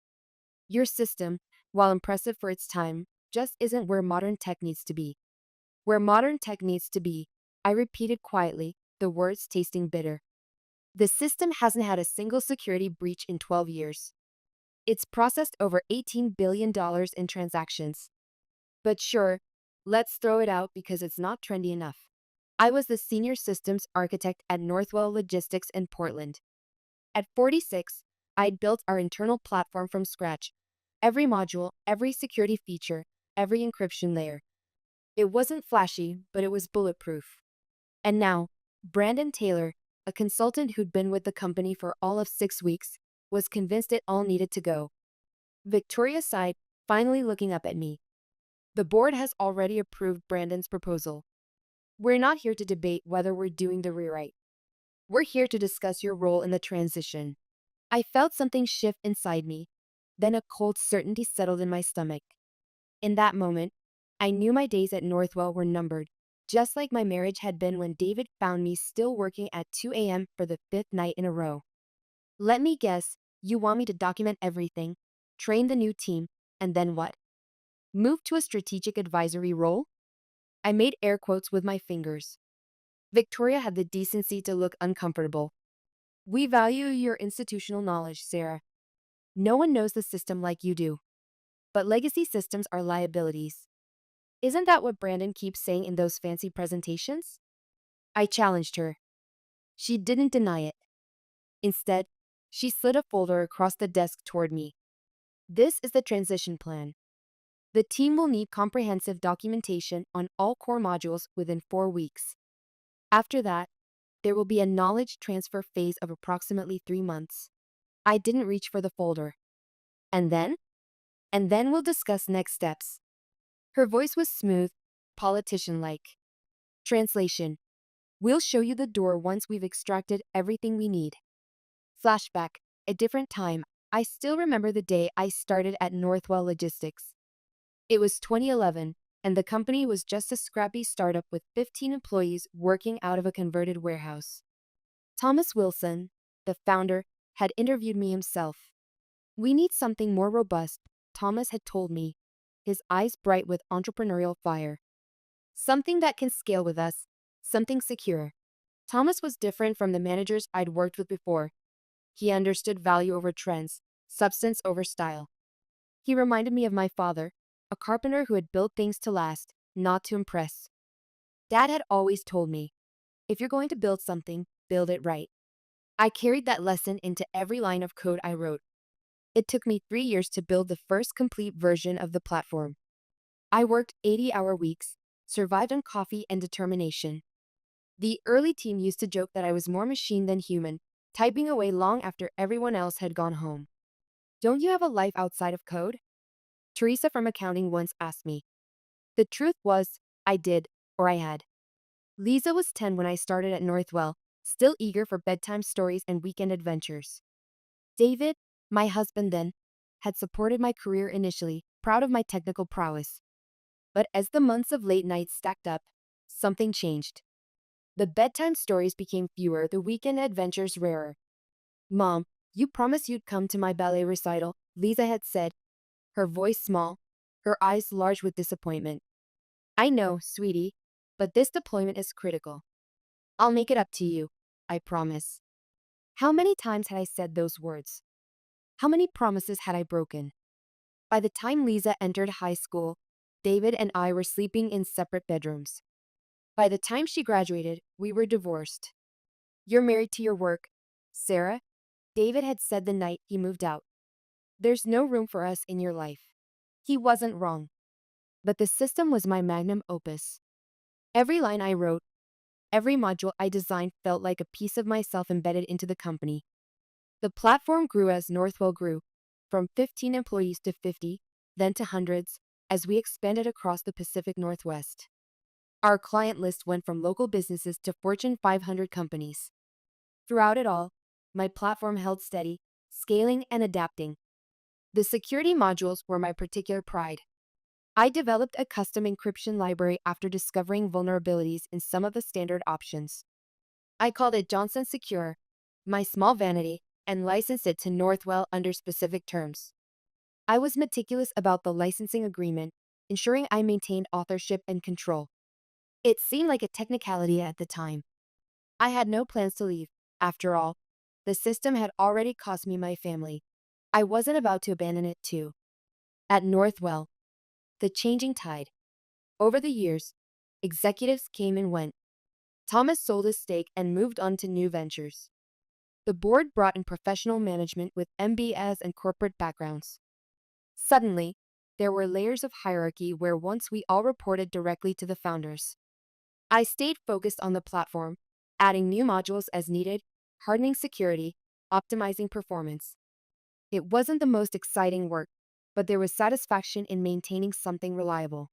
Your system, while impressive for its time, just isn't where modern tech needs to be. Where modern tech needs to be, I repeated quietly, the words tasting bitter. The system hasn't had a single security breach in 12 years. It's processed over $18 billion in transactions. But sure, let's throw it out because it's not trendy enough. I was the senior systems architect at Northwell Logistics in Portland. At 46, I'd built our internal platform from scratch. Every module, every security feature, every encryption layer. It wasn't flashy, but it was bulletproof. And now, Brandon Taylor, a consultant who'd been with the company for all of 6 weeks, was convinced it all needed to go. Victoria sighed, finally looking up at me. The board has already approved Brandon's proposal. We're not here to debate whether we're doing the rewrite. We're here to discuss your role in the transition. I felt something shift inside me, then a cold certainty settled in my stomach. In that moment, I knew my days at Northwell were numbered, just like my marriage had been when David found me still working at 2 a.m. for the 5th night in a row. Let me guess, you want me to document everything, train the new team, and then what? Move to a strategic advisory role? I made air quotes with my fingers. Victoria had the decency to look uncomfortable. We value your institutional knowledge, Sarah. No one knows the system like you do. But legacy systems are liabilities. Isn't that what Brandon keeps saying in those fancy presentations? I challenged her. She didn't deny it. Instead, she slid a folder across the desk toward me. This is the transition plan. The team will need comprehensive documentation on all core modules within 4 weeks. After that, there will be a knowledge transfer phase of approximately 3 months. I didn't reach for the folder. And then? And then we'll discuss next steps. Her voice was smooth, politician-like. Translation: we'll show you the door once we've extracted everything we need. Flashback: a different time. I still remember the day I started at Northwell Logistics. It was 2011, and the company was just a scrappy startup with 15 employees working out of a converted warehouse. Thomas Wilson, the founder, had interviewed me himself. "We need something more robust," Thomas had told me, his eyes bright with entrepreneurial fire. "Something that can scale with us, something secure." Thomas was different from the managers I'd worked with before. He understood value over trends, substance over style. He reminded me of my father, a carpenter who had built things to last, not to impress. Dad had always told me, if you're going to build something, build it right. I carried that lesson into every line of code I wrote. It took me 3 years to build the first complete version of the platform. I worked 80-hour weeks, survived on coffee and determination. The early team used to joke that I was more machine than human, typing away long after everyone else had gone home. "Don't you have a life outside of code?" Teresa from accounting once asked me. The truth was, I did, or I had. Lisa was 10 when I started at Northwell, still eager for bedtime stories and weekend adventures. David, my husband then, had supported my career initially, proud of my technical prowess. But as the months of late nights stacked up, something changed. The bedtime stories became fewer, the weekend adventures rarer. "Mom, you promised you'd come to my ballet recital," Lisa had said, her voice small, her eyes large with disappointment. "I know, sweetie, but this deployment is critical. I'll make it up to you, I promise." How many times had I said those words? How many promises had I broken? By the time Lisa entered high school, David and I were sleeping in separate bedrooms. By the time she graduated, we were divorced. "You're married to your work, Sarah," David had said the night he moved out. "There's no room for us in your life." He wasn't wrong. But the system was my magnum opus. Every line I wrote, every module I designed felt like a piece of myself embedded into the company. The platform grew as Northwell grew, from 15 employees to 50, then to hundreds, as we expanded across the Pacific Northwest. Our client list went from local businesses to Fortune 500 companies. Throughout it all, my platform held steady, scaling and adapting. The security modules were my particular pride. I developed a custom encryption library after discovering vulnerabilities in some of the standard options. I called it Johnson Secure, my small vanity, and licensed it to Northwell under specific terms. I was meticulous about the licensing agreement, ensuring I maintained authorship and control. It seemed like a technicality at the time. I had no plans to leave. After all, the system had already cost me my family. I wasn't about to abandon it too. At Northwell, the changing tide. Over the years, executives came and went. Thomas sold his stake and moved on to new ventures. The board brought in professional management with MBAs and corporate backgrounds. Suddenly, there were layers of hierarchy where once we all reported directly to the founders. I stayed focused on the platform, adding new modules as needed, hardening security, optimizing performance. It wasn't the most exciting work, but there was satisfaction in maintaining something reliable.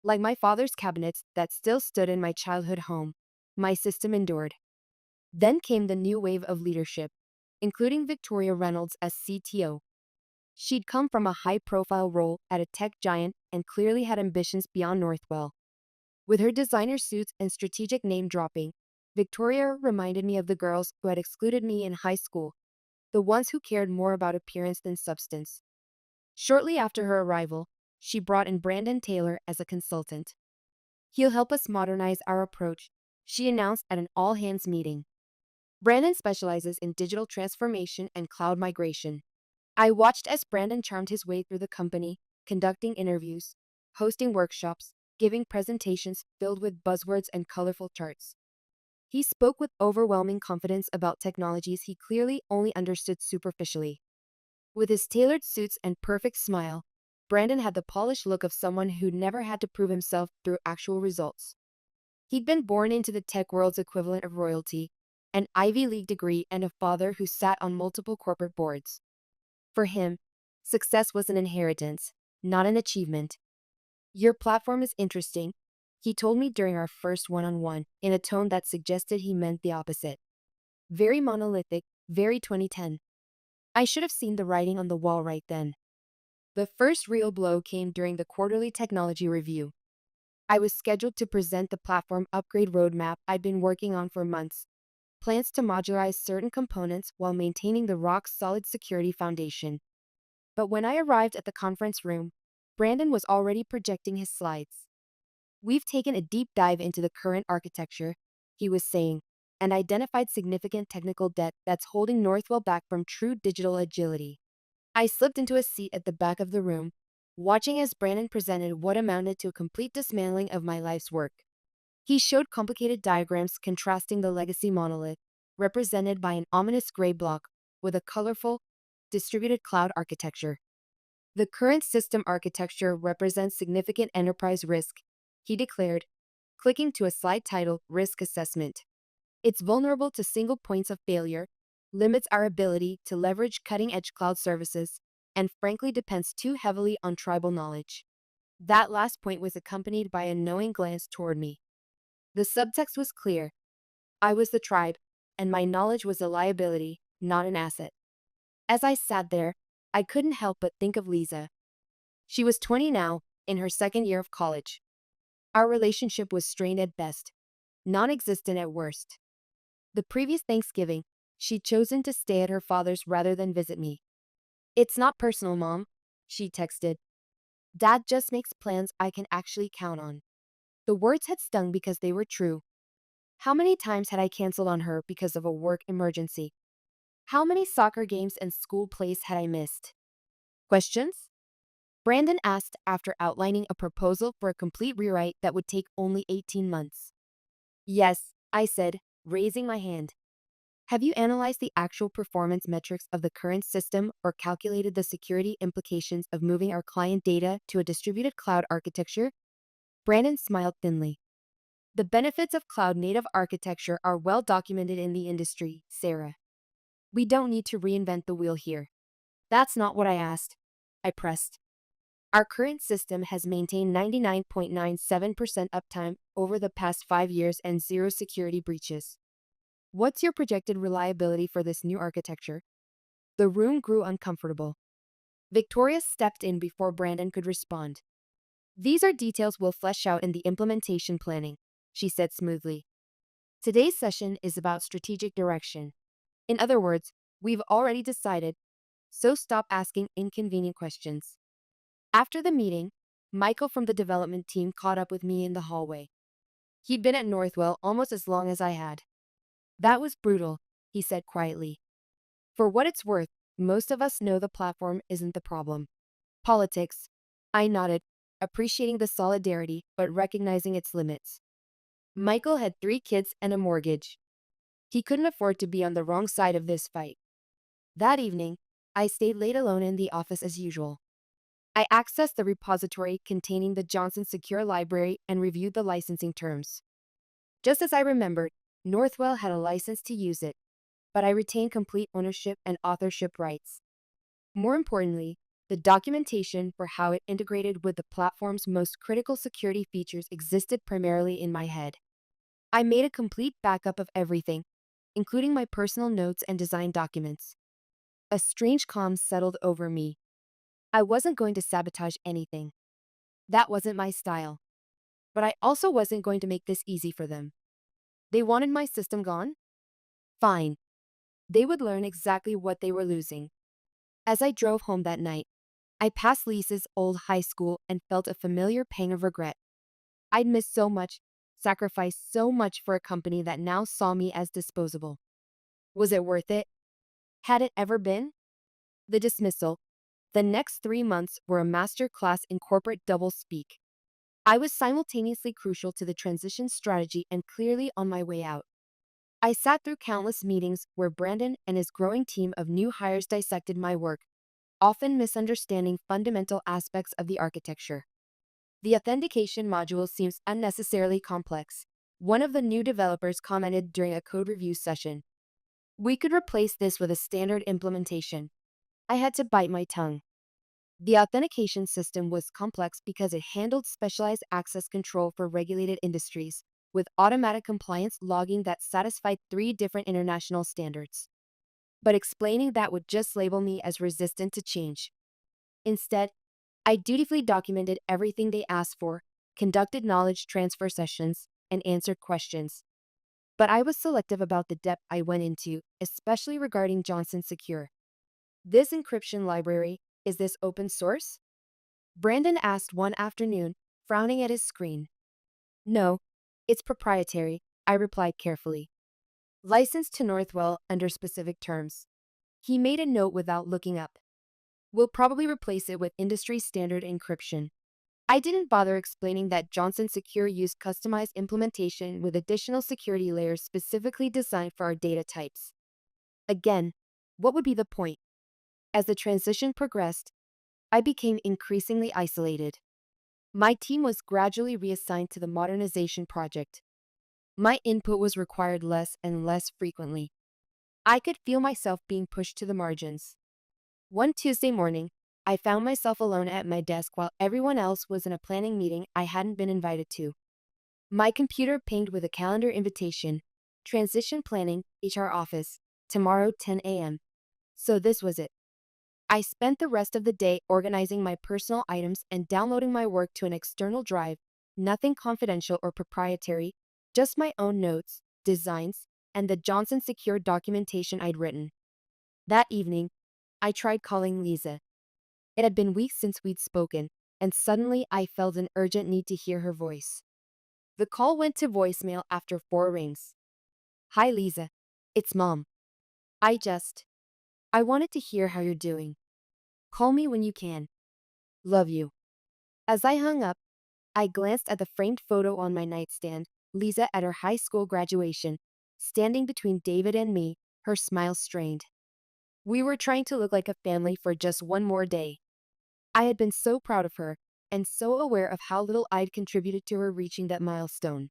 Like my father's cabinets that still stood in my childhood home, my system endured. Then came the new wave of leadership, including Victoria Reynolds as CTO. She'd come from a high-profile role at a tech giant and clearly had ambitions beyond Northwell. With her designer suits and strategic name-dropping, Victoria reminded me of the girls who had excluded me in high school, the ones who cared more about appearance than substance. Shortly after her arrival, she brought in Brandon Taylor as a consultant. "He'll help us modernize our approach," she announced at an all-hands meeting. Brandon specializes in digital transformation and cloud migration. I watched as Brandon charmed his way through the company, conducting interviews, hosting workshops, giving presentations filled with buzzwords and colorful charts. He spoke with overwhelming confidence about technologies he clearly only understood superficially. With his tailored suits and perfect smile, Brandon had the polished look of someone who'd never had to prove himself through actual results. He'd been born into the tech world's equivalent of royalty, an Ivy League degree and a father who sat on multiple corporate boards. For him, success was an inheritance, not an achievement. Your platform is interesting, he told me during our first one-on-one, in a tone that suggested he meant the opposite. Very monolithic, very 2010. I should have seen the writing on the wall right then. The first real blow came during the quarterly technology review. I was scheduled to present the platform upgrade roadmap I'd been working on for months, plans to modularize certain components while maintaining the rock-solid security foundation. But when I arrived at the conference room, Brandon was already projecting his slides. We've taken a deep dive into the current architecture, he was saying, and identified significant technical debt that's holding Northwell back from true digital agility. I slipped into a seat at the back of the room, watching as Brandon presented what amounted to a complete dismantling of my life's work. He showed complicated diagrams contrasting the legacy monolith, represented by an ominous gray block, with a colorful, distributed cloud architecture. The current system architecture represents significant enterprise risk, he declared, clicking to a slide titled Risk Assessment. It's vulnerable to single points of failure, limits our ability to leverage cutting-edge cloud services, and frankly depends too heavily on tribal knowledge. That last point was accompanied by a knowing glance toward me. The subtext was clear. I was the tribe, and my knowledge was a liability, not an asset. As I sat there, I couldn't help but think of Lisa. She was 20 now, in her second year of college. Our relationship was strained at best, non-existent at worst. The previous Thanksgiving, she'd chosen to stay at her father's rather than visit me. "It's not personal, Mom," she texted. "Dad just makes plans I can actually count on." The words had stung because they were true. How many times had I canceled on her because of a work emergency? How many soccer games and school plays had I missed? Questions? Brandon asked after outlining a proposal for a complete rewrite that would take only 18 months. "Yes," I said, raising my hand. "Have you analyzed the actual performance metrics of the current system or calculated the security implications of moving our client data to a distributed cloud architecture?" Brandon smiled thinly. "The benefits of cloud-native architecture are well documented in the industry, Sarah. We don't need to reinvent the wheel here." "That's not what I asked," I pressed. "Our current system has maintained 99.97% uptime over the past 5 years and zero security breaches. What's your projected reliability for this new architecture?" The room grew uncomfortable. Victoria stepped in before Brandon could respond. "These are details we'll flesh out in the implementation planning," she said smoothly. "Today's session is about strategic direction. In other words, we've already decided, so stop asking inconvenient questions." After the meeting, Michael from the development team caught up with me in the hallway. He'd been at Northwell almost as long as I had. "That was brutal," he said quietly. "For what it's worth, most of us know the platform isn't the problem. Politics." I nodded, appreciating the solidarity but recognizing its limits. Michael had 3 kids and a mortgage. He couldn't afford to be on the wrong side of this fight. That evening, I stayed late alone in the office as usual. I accessed the repository containing the Johnson Secure Library and reviewed the licensing terms. Just as I remembered, Northwell had a license to use it, but I retained complete ownership and authorship rights. More importantly, the documentation for how it integrated with the platform's most critical security features existed primarily in my head. I made a complete backup of everything, including my personal notes and design documents. A strange calm settled over me. I wasn't going to sabotage anything. That wasn't my style. But I also wasn't going to make this easy for them. They wanted my system gone? Fine. They would learn exactly what they were losing. As I drove home that night, I passed Lisa's old high school and felt a familiar pang of regret. I'd missed so much, sacrificed so much for a company that now saw me as disposable. Was it worth it? Had it ever been? The dismissal, the next 3 months were a master class in corporate double-speak. I was simultaneously crucial to the transition strategy and clearly on my way out. I sat through countless meetings where Brandon and his growing team of new hires dissected my work, often misunderstanding fundamental aspects of the architecture. "The authentication module seems unnecessarily complex," one of the new developers commented during a code review session. "We could replace this with a standard implementation." I had to bite my tongue. The authentication system was complex because it handled specialized access control for regulated industries, with automatic compliance logging that satisfied three different international standards. But explaining that would just label me as resistant to change. Instead, I dutifully documented everything they asked for, conducted knowledge transfer sessions, and answered questions. But I was selective about the depth I went into, especially regarding Johnson Secure. This encryption library, is this open source? Brandon asked one afternoon, frowning at his screen. No, it's proprietary, I replied carefully. Licensed to Northwell under specific terms. He made a note without looking up. We'll probably replace it with industry standard encryption. I didn't bother explaining that Johnson Secure used customized implementation with additional security layers specifically designed for our data types. Again, what would be the point? As the transition progressed, I became increasingly isolated. My team was gradually reassigned to the modernization project. My input was required less and less frequently. I could feel myself being pushed to the margins. One Tuesday morning, I found myself alone at my desk while everyone else was in a planning meeting I hadn't been invited to. My computer pinged with a calendar invitation. Transition planning, HR office, tomorrow 10 a.m. So this was it. I spent the rest of the day organizing my personal items and downloading my work to an external drive, nothing confidential or proprietary, just my own notes, designs, and the Johnson Secure documentation I'd written. That evening, I tried calling Lisa. It had been weeks since we'd spoken, and suddenly I felt an urgent need to hear her voice. The call went to voicemail after 4 rings. Hi Lisa, it's Mom. I just, I wanted to hear how you're doing. Call me when you can. Love you. As I hung up, I glanced at the framed photo on my nightstand, Lisa at her high school graduation, standing between David and me, her smile strained. We were trying to look like a family for just one more day. I had been so proud of her, and so aware of how little I'd contributed to her reaching that milestone.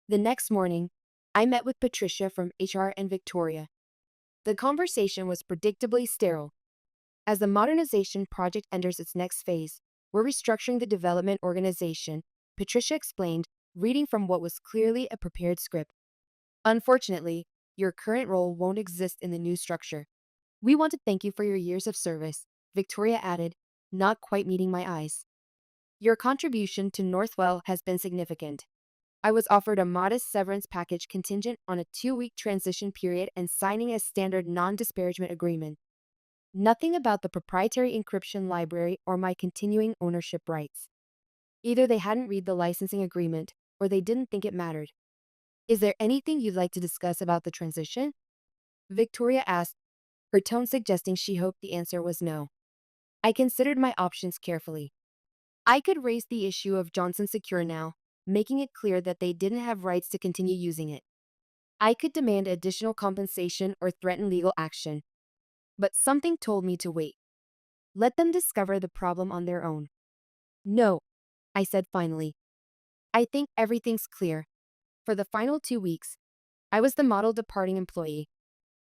The next morning, I met with Patricia from HR and Victoria. The conversation was predictably sterile. As the modernization project enters its next phase, we're restructuring the development organization, Patricia explained, reading from what was clearly a prepared script. Unfortunately, your current role won't exist in the new structure. We want to thank you for your years of service, Victoria added, not quite meeting my eyes. Your contribution to Northwell has been significant. I was offered a modest severance package contingent on a 2-week transition period and signing a standard non-disparagement agreement. Nothing about the proprietary encryption library or my continuing ownership rights. Either they hadn't read the licensing agreement, or they didn't think it mattered. Is there anything you'd like to discuss about the transition? Victoria asked, her tone suggesting she hoped the answer was no. I considered my options carefully. I could raise the issue of Johnson Secure now, making it clear that they didn't have rights to continue using it. I could demand additional compensation or threaten legal action. But something told me to wait. Let them discover the problem on their own. No, I said finally. I think everything's clear. For the final 2 weeks, I was the model departing employee.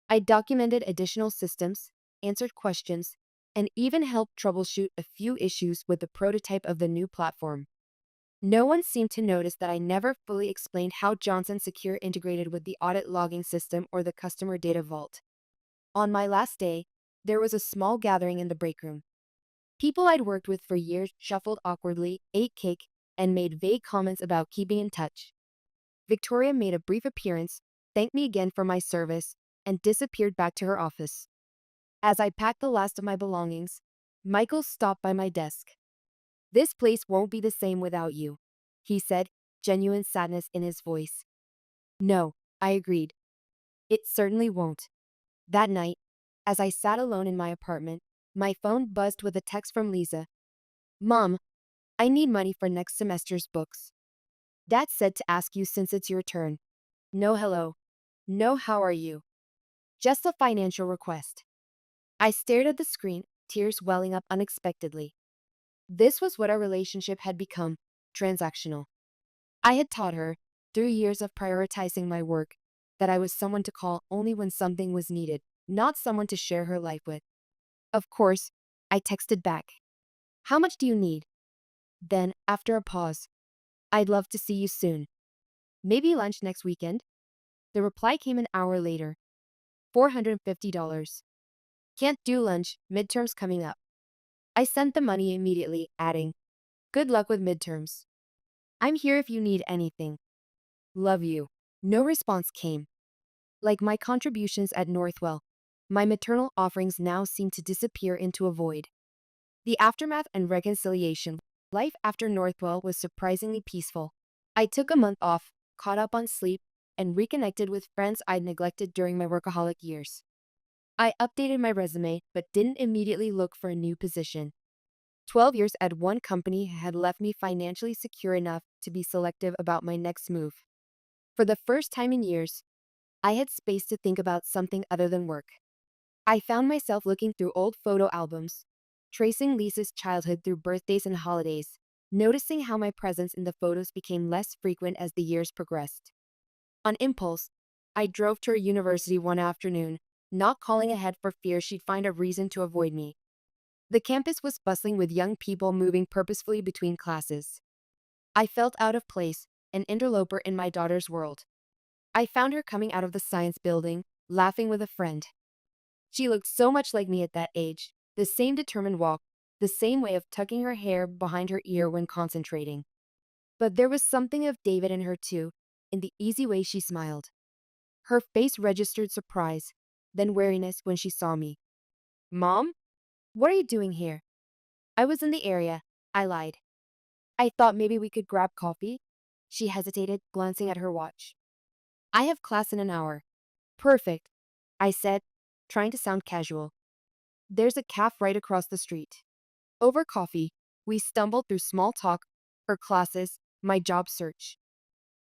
I documented additional systems, answered questions, and even helped troubleshoot a few issues with the prototype of the new platform. No one seemed to notice that I never fully explained how Johnson Secure integrated with the audit logging system or the customer data vault. On my last day, there was a small gathering in the break room. People I'd worked with for years shuffled awkwardly, ate cake, and made vague comments about keeping in touch. Victoria made a brief appearance, thanked me again for my service, and disappeared back to her office. As I packed the last of my belongings, Michael stopped by my desk. This place won't be the same without you, he said, genuine sadness in his voice. No, I agreed. It certainly won't. That night, as I sat alone in my apartment, my phone buzzed with a text from Lisa. Mom, I need money for next semester's books. Dad said to ask you since it's your turn. No hello. No how are you. Just a financial request. I stared at the screen, tears welling up unexpectedly. This was what our relationship had become, transactional. I had taught her, through years of prioritizing my work, that I was someone to call only when something was needed, not someone to share her life with. Of course, I texted back. How much do you need? Then, after a pause, I'd love to see you soon. Maybe lunch next weekend? The reply came an hour later. $450. Can't do lunch, midterms coming up. I sent the money immediately, adding, good luck with midterms. I'm here if you need anything. Love you. No response came. Like my contributions at Northwell, my maternal offerings now seemed to disappear into a void. The aftermath and reconciliation. Life after Northwell was surprisingly peaceful. I took a month off, caught up on sleep, and reconnected with friends I'd neglected during my workaholic years. I updated my resume, but didn't immediately look for a new position. 12 years at one company had left me financially secure enough to be selective about my next move. For the first time in years, I had space to think about something other than work. I found myself looking through old photo albums, tracing Lisa's childhood through birthdays and holidays, noticing how my presence in the photos became less frequent as the years progressed. On impulse, I drove to her university one afternoon, not calling ahead for fear she'd find a reason to avoid me. The campus was bustling with young people moving purposefully between classes. I felt out of place, an interloper in my daughter's world. I found her coming out of the science building, laughing with a friend. She looked so much like me at that age, the same determined walk, the same way of tucking her hair behind her ear when concentrating. But there was something of David in her too, in the easy way she smiled. Her face registered surprise, then wariness when she saw me. Mom? What are you doing here? I was in the area, I lied. I thought maybe we could grab coffee. She hesitated, glancing at her watch. I have class in an hour. Perfect, I said, trying to sound casual. There's a cafe right across the street. Over coffee, we stumbled through small talk, her classes, my job search.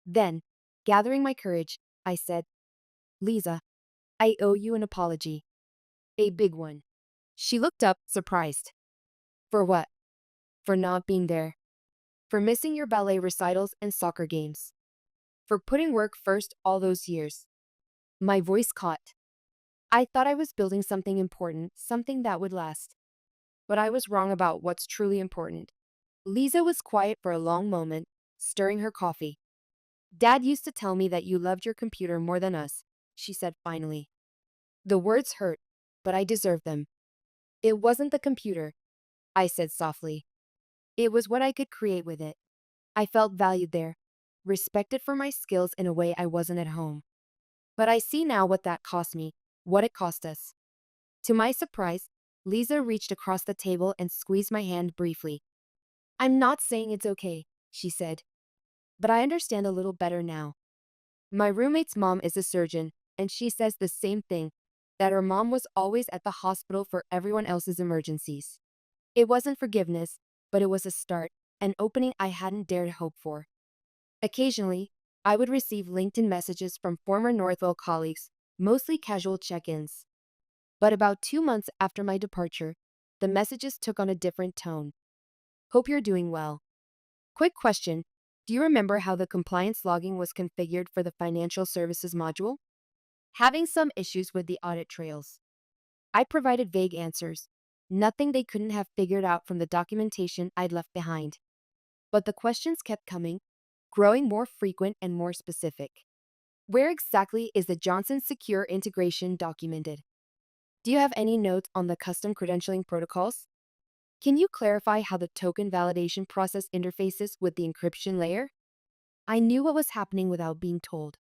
Then, gathering my courage, I said, Lisa, I owe you an apology. A big one. She looked up, surprised. For what? For not being there. For missing your ballet recitals and soccer games. For putting work first all those years. My voice caught. I thought I was building something important, something that would last. But I was wrong about what's truly important. Lisa was quiet for a long moment, stirring her coffee. Dad used to tell me that you loved your computer more than us, she said finally. The words hurt, but I deserved them. It wasn't the computer, I said softly. It was what I could create with it. I felt valued there, respected for my skills in a way I wasn't at home. But I see now what that cost me, what it cost us. To my surprise, Lisa reached across the table and squeezed my hand briefly. I'm not saying it's okay, she said, but I understand a little better now. My roommate's mom is a surgeon, and she says the same thing, that her mom was always at the hospital for everyone else's emergencies. It wasn't forgiveness, but it was a start, an opening I hadn't dared hope for. Occasionally, I would receive LinkedIn messages from former Northwell colleagues, mostly casual check-ins. But about 2 months after my departure, the messages took on a different tone. Hope you're doing well. Quick question. Do you remember how the compliance logging was configured for the financial services module? Having some issues with the audit trails. I provided vague answers. Nothing they couldn't have figured out from the documentation I'd left behind. But the questions kept coming, growing more frequent and more specific. Where exactly is the Johnson Secure integration documented? Do you have any notes on the custom credentialing protocols? Can you clarify how the token validation process interfaces with the encryption layer? I knew what was happening without being told.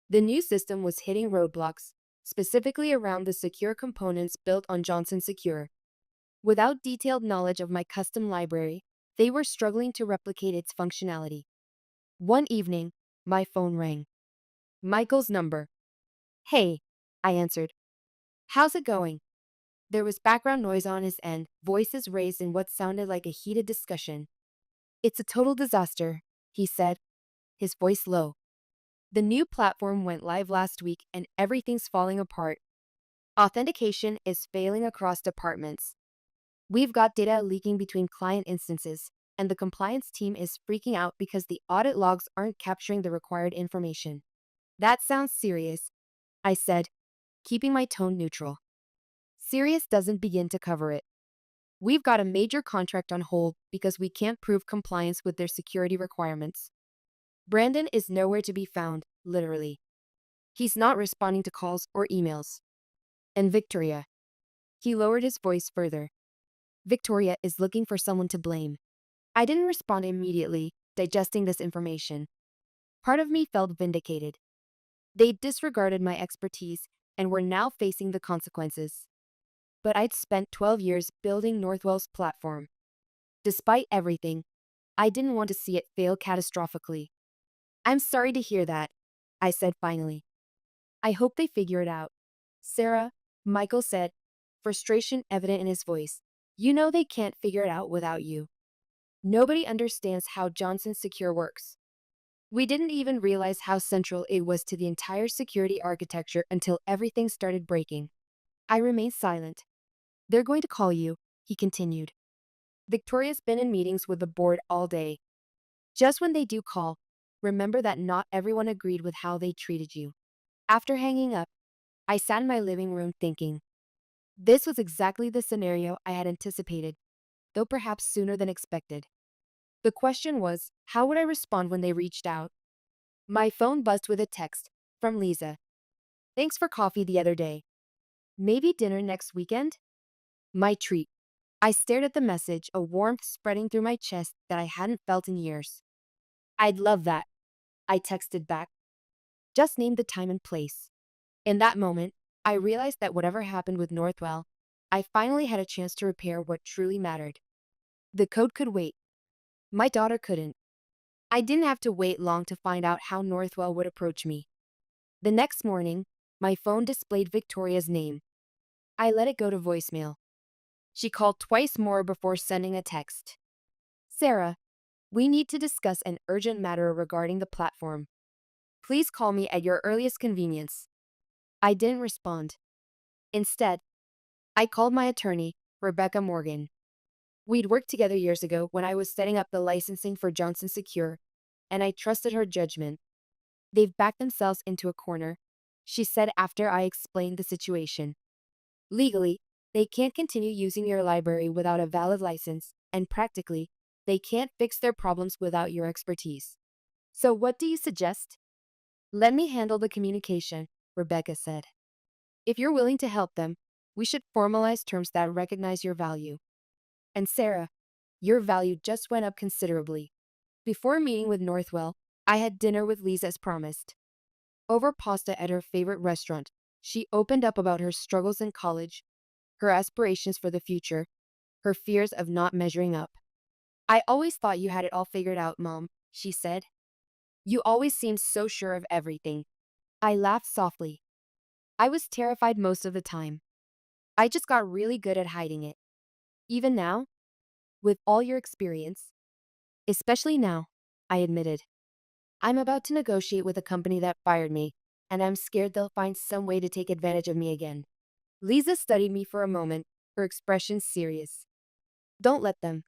The new system was hitting roadblocks, specifically around the secure components built on Johnson Secure. Without detailed knowledge of my custom library, they were struggling to replicate its functionality. One evening, my phone rang. Michael's number. Hey, I answered. How's it going? There was background noise on his end, voices raised in what sounded like a heated discussion. It's a total disaster, he said, his voice low. The new platform went live last week and everything's falling apart. Authentication is failing across departments. We've got data leaking between client instances, and the compliance team is freaking out because the audit logs aren't capturing the required information. That sounds serious, I said, keeping my tone neutral. Serious doesn't begin to cover it. We've got a major contract on hold because we can't prove compliance with their security requirements. Brandon is nowhere to be found, literally. He's not responding to calls or emails. And Victoria. He lowered his voice further. Victoria is looking for someone to blame. I didn't respond immediately, digesting this information. Part of me felt vindicated. They disregarded my expertise and were now facing the consequences. But I'd spent 12 years building Northwell's platform. Despite everything, I didn't want to see it fail catastrophically. I'm sorry to hear that, I said finally. I hope they figure it out. Sarah, Michael said, frustration evident in his voice. You know they can't figure it out without you. Nobody understands how Johnson Secure works. We didn't even realize how central it was to the entire security architecture until everything started breaking. I remained silent. They're going to call you, he continued. Victoria's been in meetings with the board all day. Just when they do call, remember that not everyone agreed with how they treated you. After hanging up, I sat in my living room thinking. This was exactly the scenario I had anticipated, though perhaps sooner than expected. The question was, how would I respond when they reached out? My phone buzzed with a text from Lisa. Thanks for coffee the other day. Maybe dinner next weekend? My treat. I stared at the message, a warmth spreading through my chest that I hadn't felt in years. I'd love that, I texted back. Just name the time and place. In that moment, I realized that whatever happened with Northwell, I finally had a chance to repair what truly mattered. The code could wait. My daughter couldn't. I didn't have to wait long to find out how Northwell would approach me. The next morning, my phone displayed Victoria's name. I let it go to voicemail. She called twice more before sending a text. Sarah, we need to discuss an urgent matter regarding the platform. Please call me at your earliest convenience. I didn't respond. Instead, I called my attorney, Rebecca Morgan. We'd worked together years ago when I was setting up the licensing for Johnson Secure, and I trusted her judgment. They've backed themselves into a corner, she said after I explained the situation. Legally, they can't continue using your library without a valid license, and practically, they can't fix their problems without your expertise. So what do you suggest? Let me handle the communication, Rebecca said. If you're willing to help them, we should formalize terms that recognize your value. And Sarah, your value just went up considerably. Before meeting with Northwell, I had dinner with Lisa as promised. Over pasta at her favorite restaurant, she opened up about her struggles in college, her aspirations for the future, her fears of not measuring up. I always thought you had it all figured out, Mom, she said. You always seemed so sure of everything. I laughed softly. I was terrified most of the time. I just got really good at hiding it. Even now, with all your experience, especially now, I admitted. I'm about to negotiate with a company that fired me, and I'm scared they'll find some way to take advantage of me again. Lisa studied me for a moment, her expression serious. Don't let them.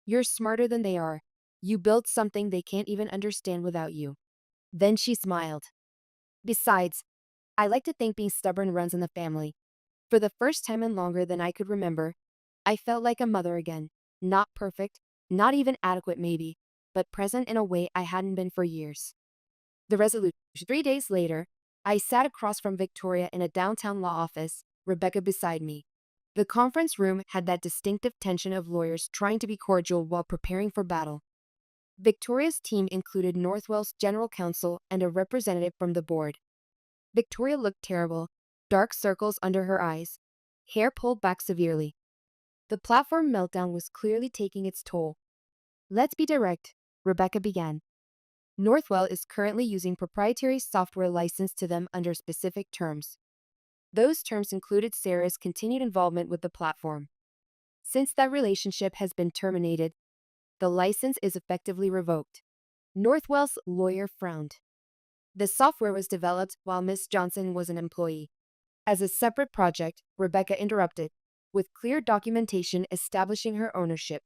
You're smarter than they are. You built something they can't even understand without you. Then she smiled. Besides, I like to think being stubborn runs in the family. For the first time in longer than I could remember, I felt like a mother again. Not perfect, not even adequate maybe, but present in a way I hadn't been for years. The resolution. 3 days later, I sat across from Victoria in a downtown law office, Rebecca beside me. The conference room had that distinctive tension of lawyers trying to be cordial while preparing for battle. Victoria's team included Northwell's general counsel and a representative from the board. Victoria looked terrible, dark circles under her eyes, hair pulled back severely. The platform meltdown was clearly taking its toll. Let's be direct, Rebecca began. Northwell is currently using proprietary software licensed to them under specific terms. Those terms included Sarah's continued involvement with the platform. Since that relationship has been terminated, the license is effectively revoked. Northwell's lawyer frowned. The software was developed while Miss Johnson was an employee. As a separate project, Rebecca interrupted, with clear documentation establishing her ownership.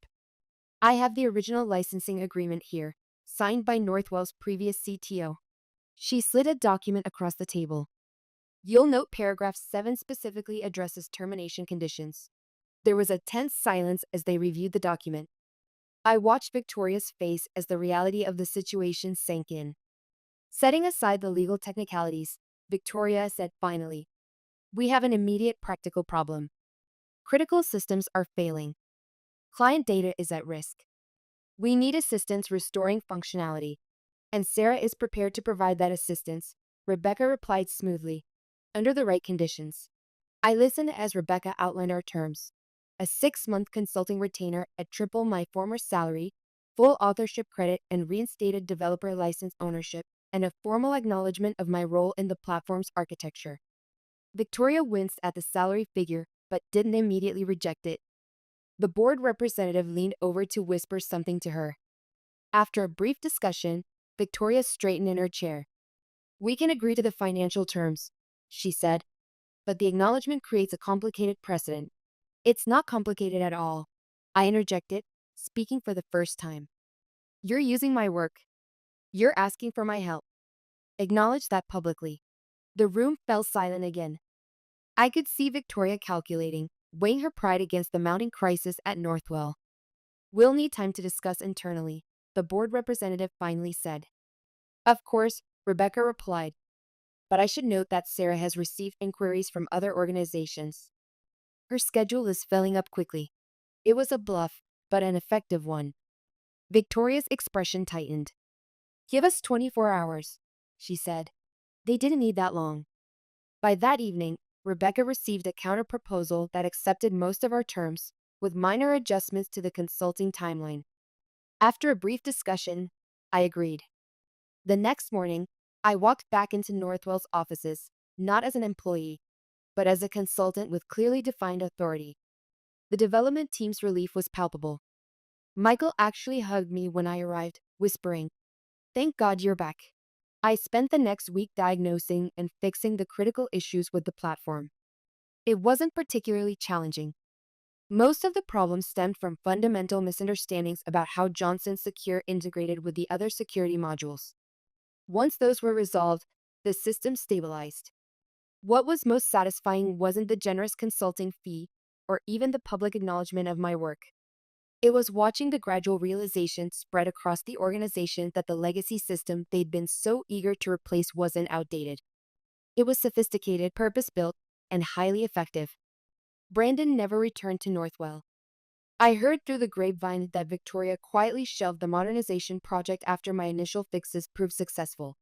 I have the original licensing agreement here, signed by Northwell's previous CTO. She slid a document across the table. You'll note paragraph 7 specifically addresses termination conditions. There was a tense silence as they reviewed the document. I watched Victoria's face as the reality of the situation sank in. Setting aside the legal technicalities, Victoria said finally, "We have an immediate practical problem. Critical systems are failing. Client data is at risk. We need assistance restoring functionality, and Sarah is prepared to provide that assistance," Rebecca replied smoothly, "under the right conditions." I listened as Rebecca outlined our terms: a 6-month consulting retainer at triple my former salary, full authorship credit and reinstated developer license ownership, and a formal acknowledgement of my role in the platform's architecture. Victoria winced at the salary figure, but didn't immediately reject it. The board representative leaned over to whisper something to her. After a brief discussion, Victoria straightened in her chair. "We can agree to the financial terms," she said, "but the acknowledgement creates a complicated precedent." "It's not complicated at all," I interjected, speaking for the first time. "You're using my work. You're asking for my help. Acknowledge that publicly." The room fell silent again. I could see Victoria calculating, weighing her pride against the mounting crisis at Northwell. "We'll need time to discuss internally," the board representative finally said. "Of course," Rebecca replied, "but I should note that Sarah has received inquiries from other organizations. Her schedule is filling up quickly." It was a bluff, but an effective one. Victoria's expression tightened. "Give us 24 hours," she said. They didn't need that long. By that evening, Rebecca received a counterproposal that accepted most of our terms, with minor adjustments to the consulting timeline. After a brief discussion, I agreed. The next morning, I walked back into Northwell's offices, not as an employee, but as a consultant with clearly defined authority. The development team's relief was palpable. Michael actually hugged me when I arrived, whispering, "Thank God you're back." I spent the next week diagnosing and fixing the critical issues with the platform. It wasn't particularly challenging. Most of the problems stemmed from fundamental misunderstandings about how Johnson Secure integrated with the other security modules. Once those were resolved, the system stabilized. What was most satisfying wasn't the generous consulting fee or even the public acknowledgement of my work. It was watching the gradual realization spread across the organization that the legacy system they'd been so eager to replace wasn't outdated. It was sophisticated, purpose-built, and highly effective. Brandon never returned to Northwell. I heard through the grapevine that Victoria quietly shelved the modernization project after my initial fixes proved successful.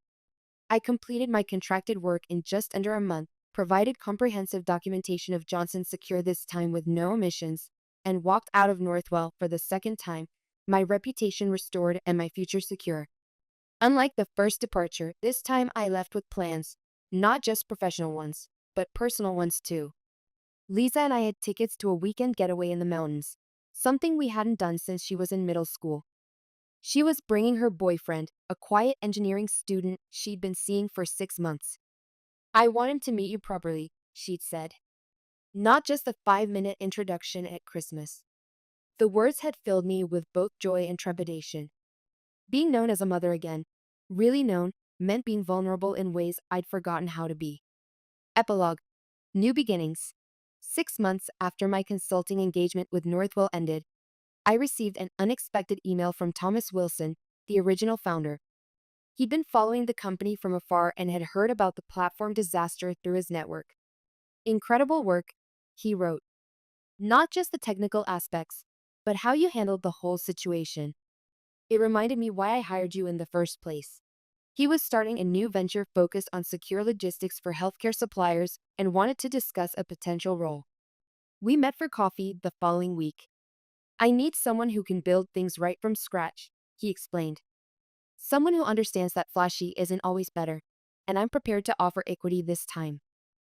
I completed my contracted work in just under a month, provided comprehensive documentation of Johnson Secure this time with no omissions, and walked out of Northwell for the second time, my reputation restored and my future secure. Unlike the first departure, this time I left with plans, not just professional ones, but personal ones too. Lisa and I had tickets to a weekend getaway in the mountains, something we hadn't done since she was in middle school. She was bringing her boyfriend, a quiet engineering student she'd been seeing for 6 months. "I want him to meet you properly," she'd said. "Not just a 5-minute introduction at Christmas." The words had filled me with both joy and trepidation. Being known as a mother again, really known, meant being vulnerable in ways I'd forgotten how to be. Epilogue. New beginnings. 6 months after my consulting engagement with Northwell ended, I received an unexpected email from Thomas Wilson, the original founder. He'd been following the company from afar and had heard about the platform disaster through his network. "Incredible work," he wrote. "Not just the technical aspects, but how you handled the whole situation. It reminded me why I hired you in the first place." He was starting a new venture focused on secure logistics for healthcare suppliers and wanted to discuss a potential role. We met for coffee the following week. "I need someone who can build things right from scratch," he explained. "Someone who understands that flashy isn't always better, and I'm prepared to offer equity this time."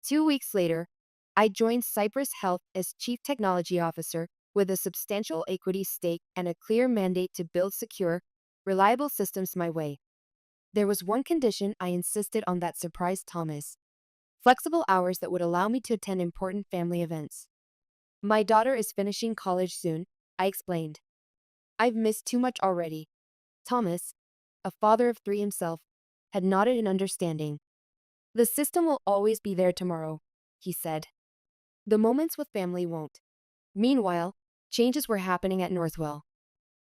2 weeks later, I joined Cypress Health as Chief Technology Officer with a substantial equity stake and a clear mandate to build secure, reliable systems my way. There was one condition I insisted on that surprised Thomas: flexible hours that would allow me to attend important family events. "My daughter is finishing college soon," I explained. "I've missed too much already." Thomas, a father of 3 himself, had nodded in understanding. "The system will always be there tomorrow," he said. "The moments with family won't." Meanwhile, changes were happening at Northwell.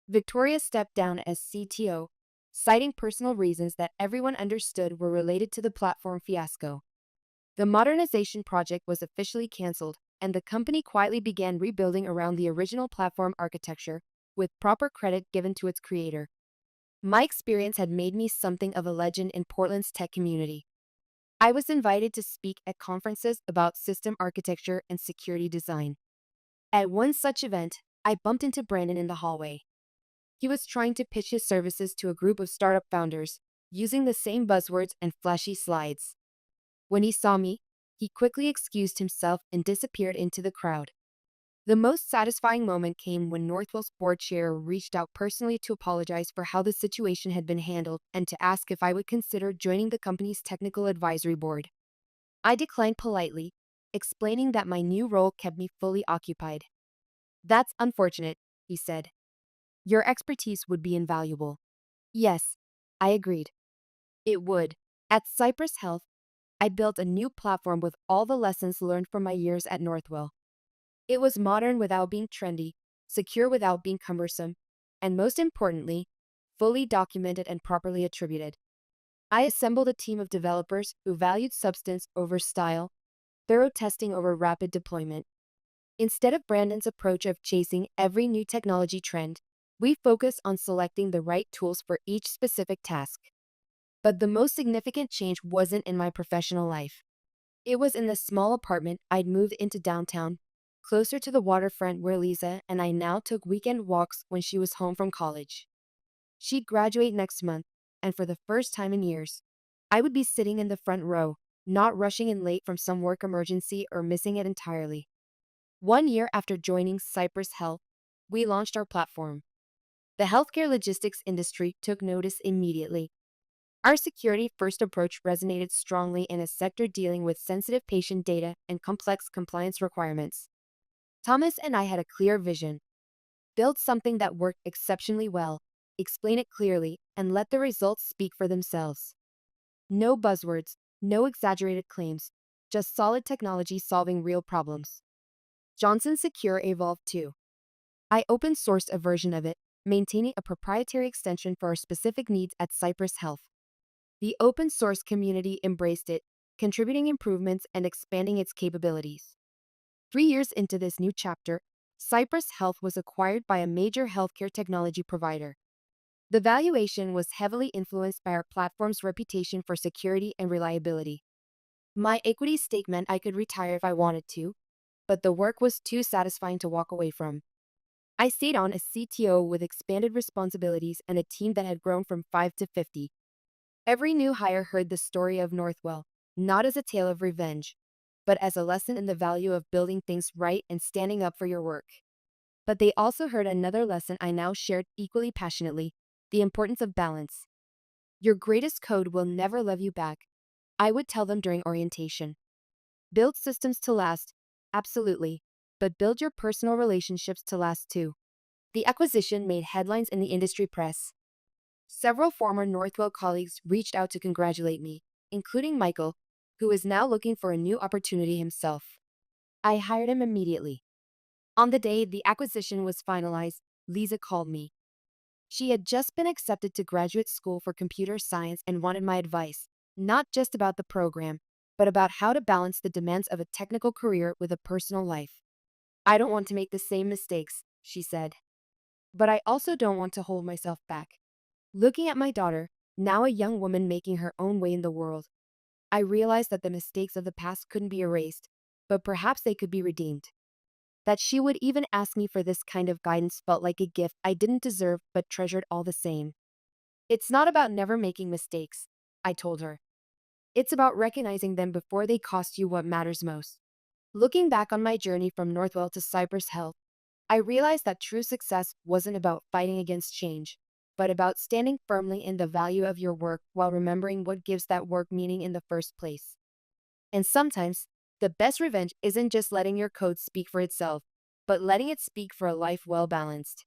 Victoria stepped down as CTO, citing personal reasons that everyone understood were related to the platform fiasco. The modernization project was officially canceled, and the company quietly began rebuilding around the original platform architecture, with proper credit given to its creator. My experience had made me something of a legend in Portland's tech community. I was invited to speak at conferences about system architecture and security design. At one such event, I bumped into Brandon in the hallway. He was trying to pitch his services to a group of startup founders, using the same buzzwords and flashy slides. When he saw me, he quickly excused himself and disappeared into the crowd. The most satisfying moment came when Northwell's board chair reached out personally to apologize for how the situation had been handled and to ask if I would consider joining the company's technical advisory board. I declined politely, explaining that my new role kept me fully occupied. "That's unfortunate," he said. "Your expertise would be invaluable." Yes, I agreed. It would. At Cypress Health, I built a new platform with all the lessons learned from my years at Northwell. It was modern without being trendy, secure without being cumbersome, and most importantly, fully documented and properly attributed. I assembled a team of developers who valued substance over style, thorough testing over rapid deployment. Instead of Brandon's approach of chasing every new technology trend, we focused on selecting the right tools for each specific task. But the most significant change wasn't in my professional life. It was in the small apartment I'd moved into downtown, closer to the waterfront where Lisa and I now took weekend walks when she was home from college. She'd graduate next month, and for the first time in years, I would be sitting in the front row, not rushing in late from some work emergency or missing it entirely. 1 year after joining Cypress Health, we launched our platform. The healthcare logistics industry took notice immediately. Our security-first approach resonated strongly in a sector dealing with sensitive patient data and complex compliance requirements. Thomas and I had a clear vision: build something that worked exceptionally well, explain it clearly, and let the results speak for themselves. No buzzwords, no exaggerated claims, just solid technology solving real problems. Johnson Secure evolved too. I open sourced a version of it, maintaining a proprietary extension for our specific needs at Cypress Health. The open source community embraced it, contributing improvements and expanding its capabilities. 3 years into this new chapter, Cypress Health was acquired by a major healthcare technology provider. The valuation was heavily influenced by our platform's reputation for security and reliability. My equity stake meant I could retire if I wanted to, but the work was too satisfying to walk away from. I stayed on as CTO with expanded responsibilities and a team that had grown from 5 to 50. Every new hire heard the story of Northwell, not as a tale of revenge, but as a lesson in the value of building things right and standing up for your work. But they also heard another lesson I now shared equally passionately: the importance of balance. Your greatest code will never love you back, I would tell them during orientation. Build systems to last, absolutely, but build your personal relationships to last too. The acquisition made headlines in the industry press. Several former Northwell colleagues reached out to congratulate me, including Michael, who is now looking for a new opportunity himself. I hired him immediately. On the day the acquisition was finalized, Lisa called me. She had just been accepted to graduate school for computer science and wanted my advice, not just about the program, but about how to balance the demands of a technical career with a personal life. "I don't want to make the same mistakes," she said. "But I also don't want to hold myself back." Looking at my daughter, now a young woman making her own way in the world, I realized that the mistakes of the past couldn't be erased, but perhaps they could be redeemed. That she would even ask me for this kind of guidance felt like a gift I didn't deserve but treasured all the same. "It's not about never making mistakes," I told her. "It's about recognizing them before they cost you what matters most." Looking back on my journey from Northwell to Cypress Health, I realized that true success wasn't about fighting against change, but about standing firmly in the value of your work while remembering what gives that work meaning in the first place. And sometimes, the best revenge isn't just letting your code speak for itself, but letting it speak for a life well balanced.